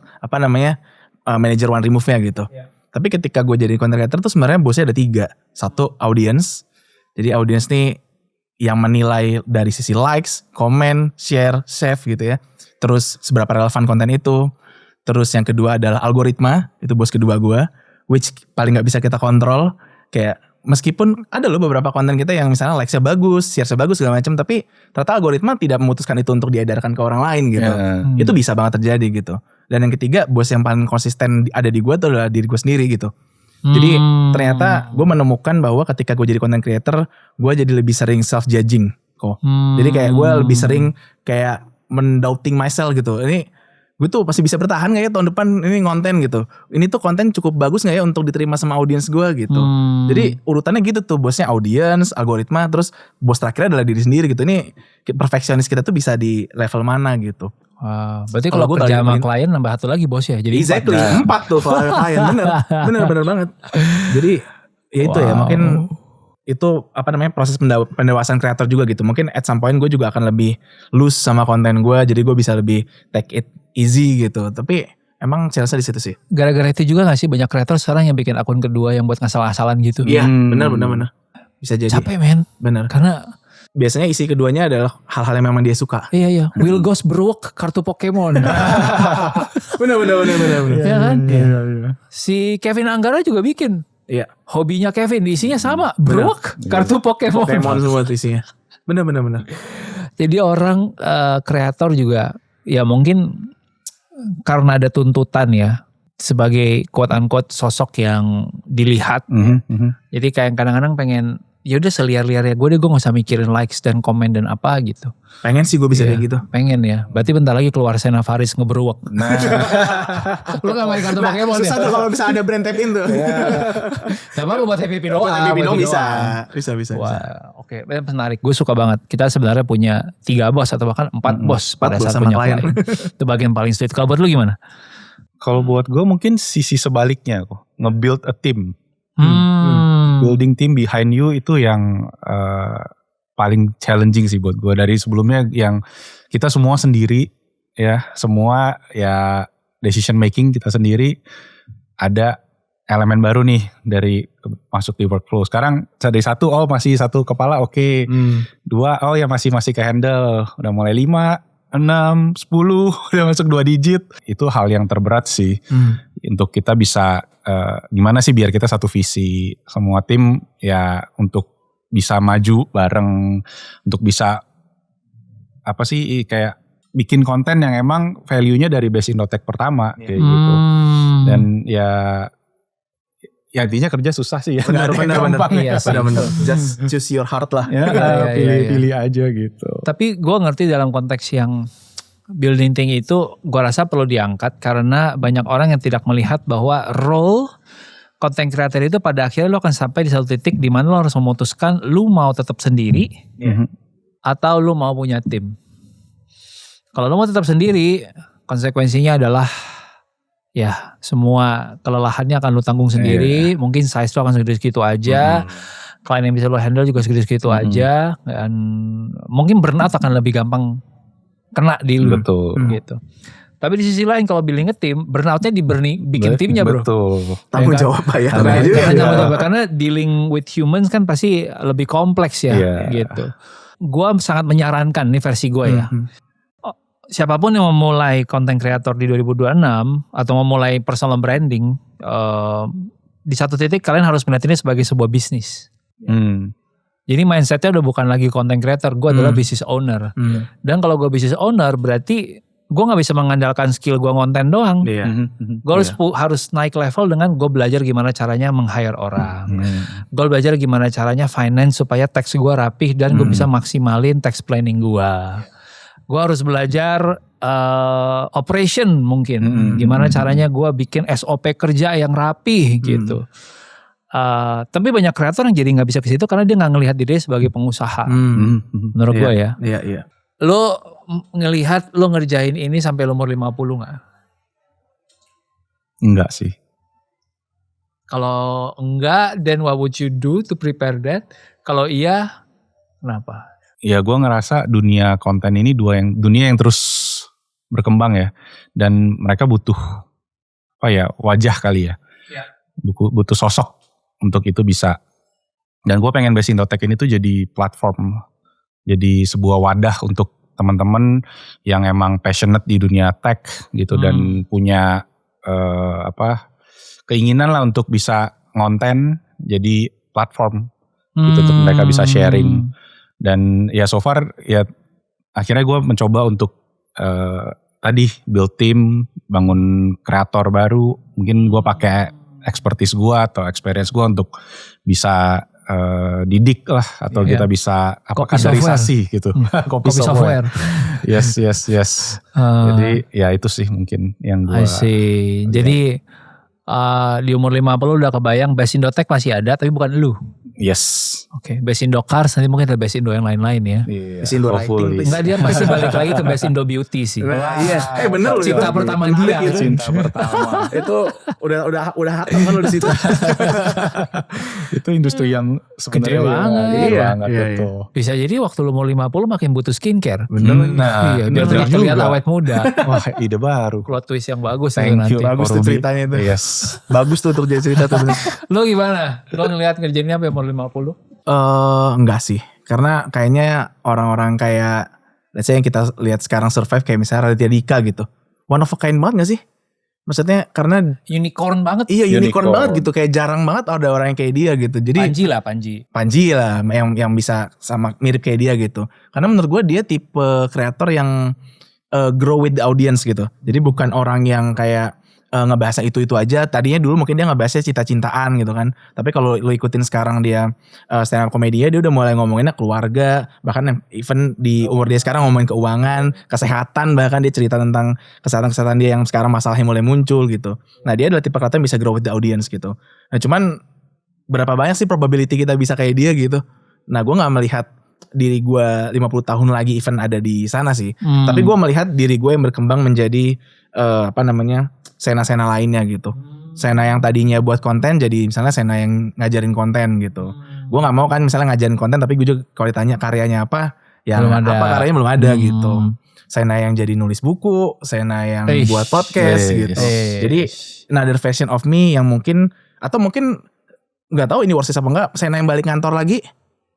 manager one remove-nya gitu. Tapi ketika gue jadi content creator tuh sebenarnya bosnya ada 3. 1 audience. Jadi audience nih yang menilai dari sisi likes, comment, share, save gitu ya. Terus seberapa relevan konten itu. Terus yang kedua adalah algoritma. Itu bos kedua gue. Which paling gak bisa kita kontrol. Kayak meskipun ada loh beberapa konten kita yang misalnya likes-nya bagus, share-nya bagus segala macam, tapi ternyata algoritma tidak memutuskan itu untuk diedarkan ke orang lain gitu. Itu bisa banget terjadi gitu. Dan yang ketiga, bos yang paling konsisten ada di gue tuh adalah diri gue sendiri gitu. Jadi ternyata gue menemukan bahwa ketika gue jadi content creator, gue jadi lebih sering self-judging kok. Jadi kayak gue lebih sering kayak mendoubting myself gitu. Ini gue tuh pasti bisa bertahan gak ya tahun depan ini konten gitu. Ini tuh konten cukup bagus gak ya untuk diterima sama audiens gue gitu. Jadi urutannya gitu tuh, bosnya audiens, algoritma, terus bos terakhirnya adalah diri sendiri gitu. Ini perfeksionis kita tuh bisa di level mana gitu. Wow, berarti kalau kerja sama klien nambah 1 lagi bos ya. Jadi exactly 4 tuh kalau klien. Bener banget. Jadi ya itu ya mungkin itu proses pendewasaan kreator juga gitu. Mungkin at some point gue juga akan lebih loose sama konten gue, jadi gue bisa lebih take it easy gitu. Tapi emang challenge di situ sih. Gara-gara itu juga gak sih banyak kreator sekarang yang bikin akun kedua yang buat ngasal-asalan gitu? Iya, benar. Bisa jadi. Capek men. Benar. Karena biasanya isi keduanya adalah hal-hal yang memang dia suka. Iya. Will Ghost Beruk kartu Pokemon. Benar. Ya kan? Iya. Si Kevin Anggara juga bikin. Iya. Hobinya Kevin isinya sama, Beruk kartu Pokemon. Pokemon semua isinya. Benar. Jadi orang kreator juga ya mungkin karena ada tuntutan ya sebagai quote unquote sosok yang dilihat. Jadi kayak kadang-kadang pengen ya udah seliar-liarnya gue gak usah mikirin likes dan komen dan apa gitu. Pengen sih gue bisa kayak gitu. Pengen ya. Berarti bentar lagi keluar Sena Faris ngeberuak. Nah. Lu gak main kartu Pokemon susah tuh kalau bisa ada brand tap in tuh. Sama lu buat Happy Pino. Bisa. Wah, oke. Menarik. Gue suka banget. Kita sebenarnya punya 3 bos atau bahkan 4 bos pada saat punya klien. Itu bagian paling sulit. Kalau buat lu gimana? Kalau buat gue mungkin sisi sebaliknya kok. Nge-build a team. Building team behind you itu yang paling challenging sih buat gue. Dari sebelumnya yang kita semua sendiri ya, semua ya decision making kita sendiri. Ada elemen baru nih dari masuk di workflow. Sekarang dari 1 masih 1 kepala oke. 2 ya masih ke handle. Udah mulai 5, 6, 10 udah masuk 2 digit. Itu hal yang terberat sih. Untuk kita bisa gimana sih biar kita satu visi semua tim ya untuk bisa maju bareng, untuk bisa kayak bikin konten yang emang value-nya dari base Indotech pertama kayak gitu. Dan ya intinya kerja susah sih ya. Benar. Iya, benar. Just choose your heart lah. Pilih aja gitu. Tapi gue ngerti dalam konteks yang building team itu gua rasa perlu diangkat karena banyak orang yang tidak melihat bahwa role content creator itu pada akhirnya lo akan sampai di satu titik di mana lo harus memutuskan lu mau tetap sendiri atau lu mau punya tim. Kalau lo mau tetap sendiri, konsekuensinya adalah ya semua kelelahannya akan lu tanggung sendiri, mungkin size lo akan segitu aja. Klien yang bisa lo handle juga segitu aja, dan mungkin burnout akan lebih gampang kena di lu. Betul. Gitu. Tapi di sisi lain kalau building tim, burnoutnya bikin timnya bro. Betul. Tanggung jawab apa ya? Karena dealing with humans kan pasti lebih kompleks ya, gitu. Gue sangat menyarankan nih versi gue ya. Siapapun yang memulai content creator di 2026 atau memulai personal branding, di satu titik kalian harus melihat ini sebagai sebuah bisnis. Jadi mindsetnya udah bukan lagi content creator, gue adalah business owner. Dan kalau gue business owner berarti gue gak bisa mengandalkan skill gue ngonten doang. Gue harus naik level dengan gue belajar gimana caranya meng-hire orang. Gue belajar gimana caranya finance supaya tax gue rapih dan gue bisa maksimalin tax planning gue. Gue harus belajar operation mungkin. Gimana caranya gue bikin SOP kerja yang rapih gitu. Tapi banyak kreator yang jadi gak bisa ke situ karena dia gak ngelihat diri sebagai pengusaha. Menurut gue ya. Iya. Lo ngelihat lo ngerjain ini sampai umur 50 gak? Enggak sih. Kalau enggak, then what would you do to prepare that? Kalau iya, kenapa? Ya gue ngerasa dunia konten ini dunia yang terus berkembang ya. Dan mereka butuh wajah kali ya. Butuh sosok untuk itu bisa. Dan gue pengen Best Indotech ini tuh jadi platform, jadi sebuah wadah untuk teman-teman yang emang passionate di dunia tech gitu dan punya keinginan lah untuk bisa ngonten jadi platform gitu untuk mereka bisa sharing. Dan ya so far ya akhirnya gue mencoba untuk tadi build team, bangun kreator baru, mungkin gue pakai expertise gue atau experience gue untuk bisa didik lah atau kita bisa kaderisasi gitu. Kopi software. Yes. Jadi ya itu sih mungkin yang gue. I see. Jadi di umur 50 udah kebayang Best Indotech masih ada tapi bukan lu. Yes. Oke, Best Indo Cars nanti mungkin ada Best Indo yang lain-lain ya. Best Indo Lighting. Enggak, dia pasti balik lagi ke Best Indo Beauty sih. Iya, bener loh. Cinta pertama dia. Cinta pertama. Itu udah hatam kan lo di situ. Itu industri yang sebenarnya banget. Iya. Bisa jadi waktu lu mau 50 makin butuh skincare. Bener. Iya, biar terlihat awet muda. Wah, ide baru. Plot twist yang bagus. Thank you. Bagus tuh ceritanya itu. Yes. Bagus tuh untuk jadi cerita tuh. Lo gimana? Lo ngeliat ngerjainnya apa umur 50? Enggak sih. Karena kayaknya orang-orang kayak let's say yang kita lihat sekarang survive kayak misalnya Raditya Dika gitu. One of a kind banget gak sih? Maksudnya karena unicorn banget. Iya, unicorn banget gitu. Kayak jarang banget ada orang yang kayak dia gitu. Jadi Panji lah yang bisa sama mirip kayak dia gitu. Karena menurut gue dia tipe kreator yang grow with the audience gitu. Jadi bukan orang yang kayak ngebahas itu aja. Tadinya dulu mungkin dia ngebahasnya cinta-cintaan gitu kan. Tapi kalau lu ikutin sekarang dia stand up comedy dia udah mulai ngomonginnya keluarga. Bahkan even di umur dia sekarang ngomongin keuangan, kesehatan, bahkan dia cerita tentang kesehatan dia yang sekarang masalahnya mulai muncul gitu. Nah dia adalah tipe kreator yang bisa grow with the audience gitu. Nah cuman berapa banyak sih probability kita bisa kayak dia gitu. Nah gue gak melihat diri gue 50 tahun lagi even ada di sana sih. Tapi gue melihat diri gue yang berkembang menjadi Sena-sena lainnya gitu. Sena yang tadinya buat konten jadi misalnya Sena yang ngajarin konten gitu. Gue gak mau kan misalnya ngajarin konten tapi gue juga kalau ditanya karyanya apa, yang apa karyanya belum ada gitu. Sena yang jadi nulis buku, Sena yang buat podcast gitu. Jadi another version of me yang mungkin atau mungkin nggak tahu ini worth it apa enggak, Sena yang balik kantor lagi.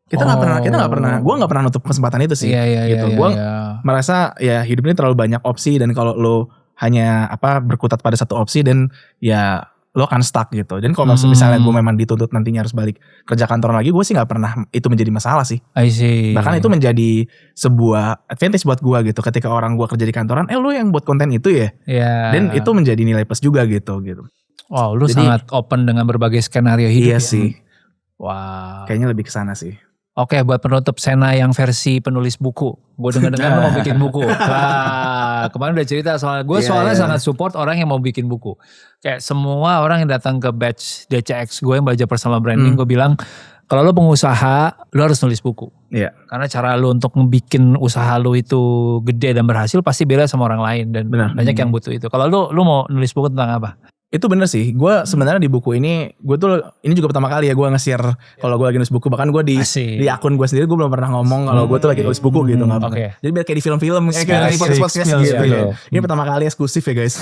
Kita nggak pernah, gue nggak pernah nutup kesempatan itu sih. Gitu. Gue merasa ya hidup ini terlalu banyak opsi dan kalau lo hanya berkutat pada satu opsi dan ya lo akan stuck gitu. Dan kalau misalnya gue memang dituntut nantinya harus balik kerja kantoran lagi, gue sih nggak pernah itu menjadi masalah sih. I see. Bahkan itu menjadi sebuah advantage buat gue gitu. Ketika orang gue kerja di kantoran, lo yang buat konten itu ya. Dan itu menjadi nilai plus juga gitu. Wow, lu sangat open dengan berbagai skenario hidup. Iya sih. Wow. Kayaknya lebih kesana sih. Oke, buat penutup, Sena yang versi penulis buku. Gue dengar-dengar lo mau bikin buku. Nah, kemarin udah cerita soal gue soalnya sangat support orang yang mau bikin buku. Kayak semua orang yang datang ke batch DCX gue yang belajar personal branding, gue bilang kalau lo pengusaha, lo harus nulis buku. Iya. Karena cara lo untuk ngebikin usaha lo itu gede dan berhasil pasti beda sama orang lain dan banyak yang butuh itu. Kalau lo mau nulis buku tentang apa? Itu bener sih, gue sebenarnya di buku ini, gue tuh ini juga pertama kali ya gue nge-share kalau gue lagi nulis buku. Bahkan gue di akun gue sendiri gue belum pernah ngomong kalau gue tuh lagi nulis buku gitu. Jadi biar kayak di film-film, kayak di podcast gitu. Ini pertama kali eksklusif ya guys.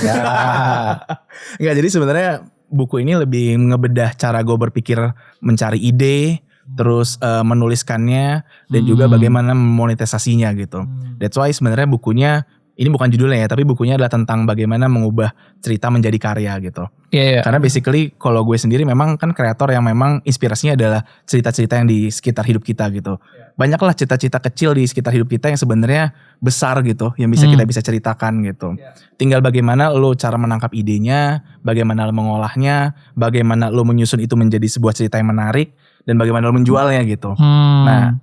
Enggak, jadi sebenarnya buku ini lebih ngebedah cara gue berpikir, mencari ide, terus menuliskannya, dan juga bagaimana memonetisasinya gitu. That's why sebenarnya bukunya, ini bukan judulnya ya, tapi bukunya adalah tentang bagaimana mengubah cerita menjadi karya gitu. Karena basically kalau gue sendiri memang kan kreator yang memang inspirasinya adalah cerita-cerita yang di sekitar hidup kita gitu. Banyaklah cita-cita kecil di sekitar hidup kita yang sebenarnya besar gitu, yang bisa kita bisa ceritakan gitu. Tinggal bagaimana lo cara menangkap idenya, bagaimana lo mengolahnya, bagaimana lo menyusun itu menjadi sebuah cerita yang menarik, dan bagaimana lo menjualnya gitu. Nah,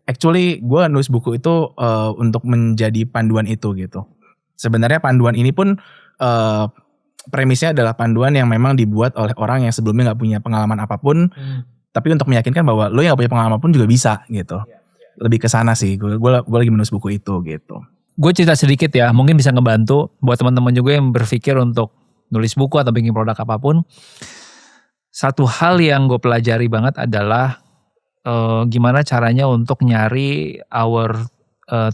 actually gue nulis buku itu untuk menjadi panduan itu gitu. Sebenarnya panduan ini pun premisnya adalah panduan yang memang dibuat oleh orang yang sebelumnya gak punya pengalaman apapun. Tapi untuk meyakinkan bahwa lo yang gak punya pengalaman pun juga bisa gitu. Lebih ke sana sih, gue lagi menulis buku itu gitu. Gue cerita sedikit ya, mungkin bisa ngebantu buat teman-teman juga yang berpikir untuk nulis buku atau bikin produk apapun. Satu hal yang gue pelajari banget adalah gimana caranya untuk nyari our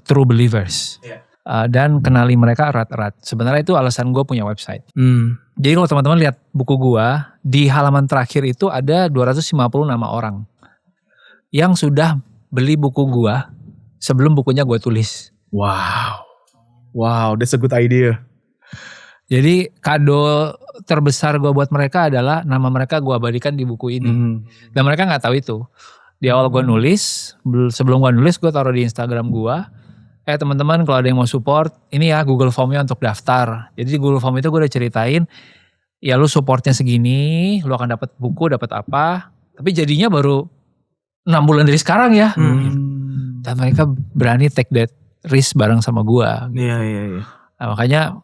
true believers. Dan kenali mereka erat-erat. Sebenarnya itu alasan gue punya website. Jadi kalau teman-teman lihat buku gue, di halaman terakhir itu ada 250 nama orang yang sudah beli buku gue sebelum bukunya gue tulis. Wow, that's a good idea. Jadi kado terbesar gue buat mereka adalah nama mereka gue abadikan di buku ini. Dan mereka gak tahu itu. Di awal gue nulis, sebelum gue nulis gue taruh di Instagram gue. Teman-teman kalau ada yang mau support, ini ya Google Formnya untuk daftar. Jadi di Google Form itu gue udah ceritain, ya lu supportnya segini, lu akan dapat buku, dapat apa. Tapi jadinya baru 6 bulan dari sekarang ya. Dan mereka berani take that risk bareng sama gue. Iya. Nah, makanya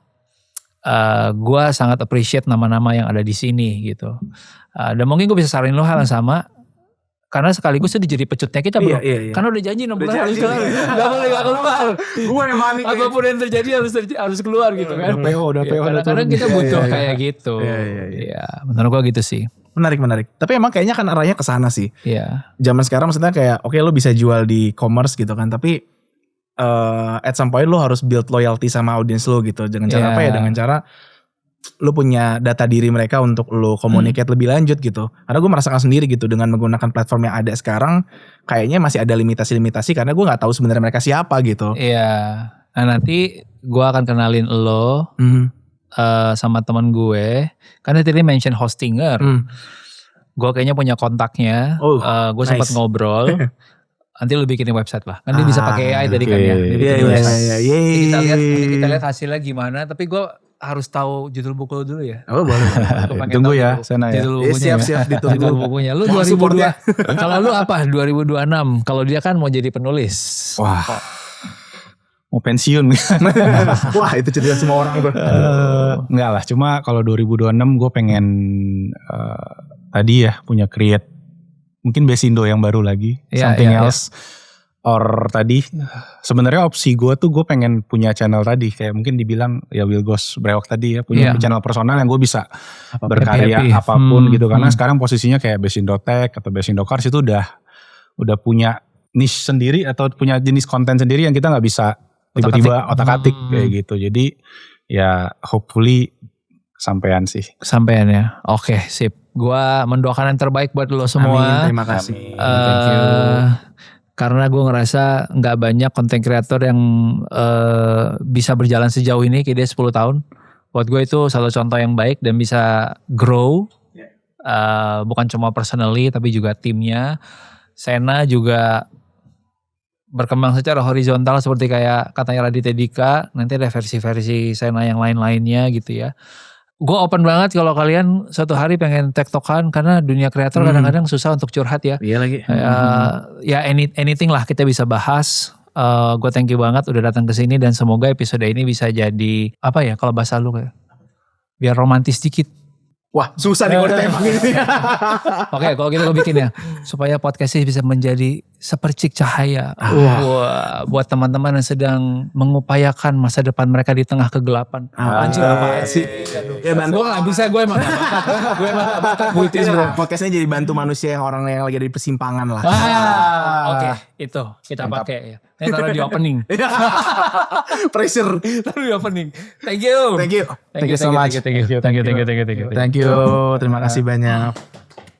gue sangat appreciate nama-nama yang ada di sini gitu. Dan mungkin gue bisa saranin lo hal yang sama. Karena sekaligus itu jadi pecutnya kita bro. Iya. Karena udah janji 6 bulan harus keluar. Gak boleh gak keluar. Gue yang panik. Apapun yang terjadi harus keluar gitu kan. Udah PO. Kadang-kadang kita butuh kayak gitu. Iya. Menurut gue gitu sih. Menarik. Tapi emang kayaknya kan arahnya ke sana sih. Iya. Zaman sekarang maksudnya kayak oke, lo bisa jual di e-commerce gitu kan. Tapi at some point lo harus build loyalty sama audience lo gitu. Dengan cara apa ya? Dengan cara lo punya data diri mereka untuk lo communicate lebih lanjut gitu. Karena gue merasakan sendiri gitu dengan menggunakan platform yang ada sekarang, kayaknya masih ada limitasi-limitasi karena gue nggak tahu sebenarnya mereka siapa gitu. Iya. Nah nanti gue akan kenalin lo sama teman gue. Karena tadi mention Hostinger. Gue kayaknya punya kontaknya. Gue sempat ngobrol. Nanti lu bikinin website lah. Kan dia bisa pakai AI tadi kan ya. Iya. Kita lihat hasilnya gimana. Tapi gue harus tahu judul buku lu dulu ya. Oh boleh. Tunggu ya Sena ya. Siap ditunggu. Judul bukunya. Lu 2002. Kalau lu apa? 2026. Kalau dia kan mau jadi penulis. Wah. Mau pensiun. Wah itu cerita semua orang bro. Enggak lah. Cuma kalau 2026 gue pengen tadi ya punya create. Mungkin Besindo yang baru lagi. Something else. Or tadi sebenarnya opsi gue tuh gue pengen punya channel tadi kayak mungkin dibilang ya Will Goes Brewok tadi ya punya channel personal yang gue bisa berkarya apapun gitu karena sekarang posisinya kayak Besindo Tech atau Besindo Cars itu udah punya niche sendiri atau punya jenis konten sendiri yang kita nggak bisa tiba-tiba otak-atik kayak gitu. Jadi ya hopefully kesampean sih. Kesampean ya. Oke, sip. Gua mendoakan yang terbaik buat lo semua. Amin, terima kasih. Thank you. Karena gue ngerasa gak banyak content creator yang bisa berjalan sejauh ini kayak dia 10 tahun. Buat gue itu satu contoh yang baik dan bisa grow. Bukan cuma personally tapi juga timnya. Sena juga berkembang secara horizontal seperti kayak katanya Raditya Dika. Nanti ada versi-versi Sena yang lain-lainnya gitu ya. gue open banget kalau kalian suatu hari pengen tektokan, karena dunia kreator kadang-kadang susah untuk curhat ya. Iya lagi. Ya anything lah kita bisa bahas. Gue thank you banget udah datang ke sini, dan semoga episode ini bisa jadi apa ya kalau bahasa lu kayak biar romantis dikit. Wah susah nih kalau ditembak ini. Oke, kalau gitu gue bikin ya supaya podcastnya bisa menjadi sepercik cahaya. Wah, buat teman-teman yang sedang mengupayakan masa depan mereka di tengah kegelapan. Anjir apa sih? Ya bantu. Gue gak bisa, gue emang gue emang buitis bro. Podcastnya jadi bantu manusia yang orang yang lagi ada di persimpangan lah. Oke, itu kita pakai ya. Ini taruh di opening. Pressure. Taruh di opening. Thank you. Thank you. Thank you so much. Thank you. Terima kasih banyak.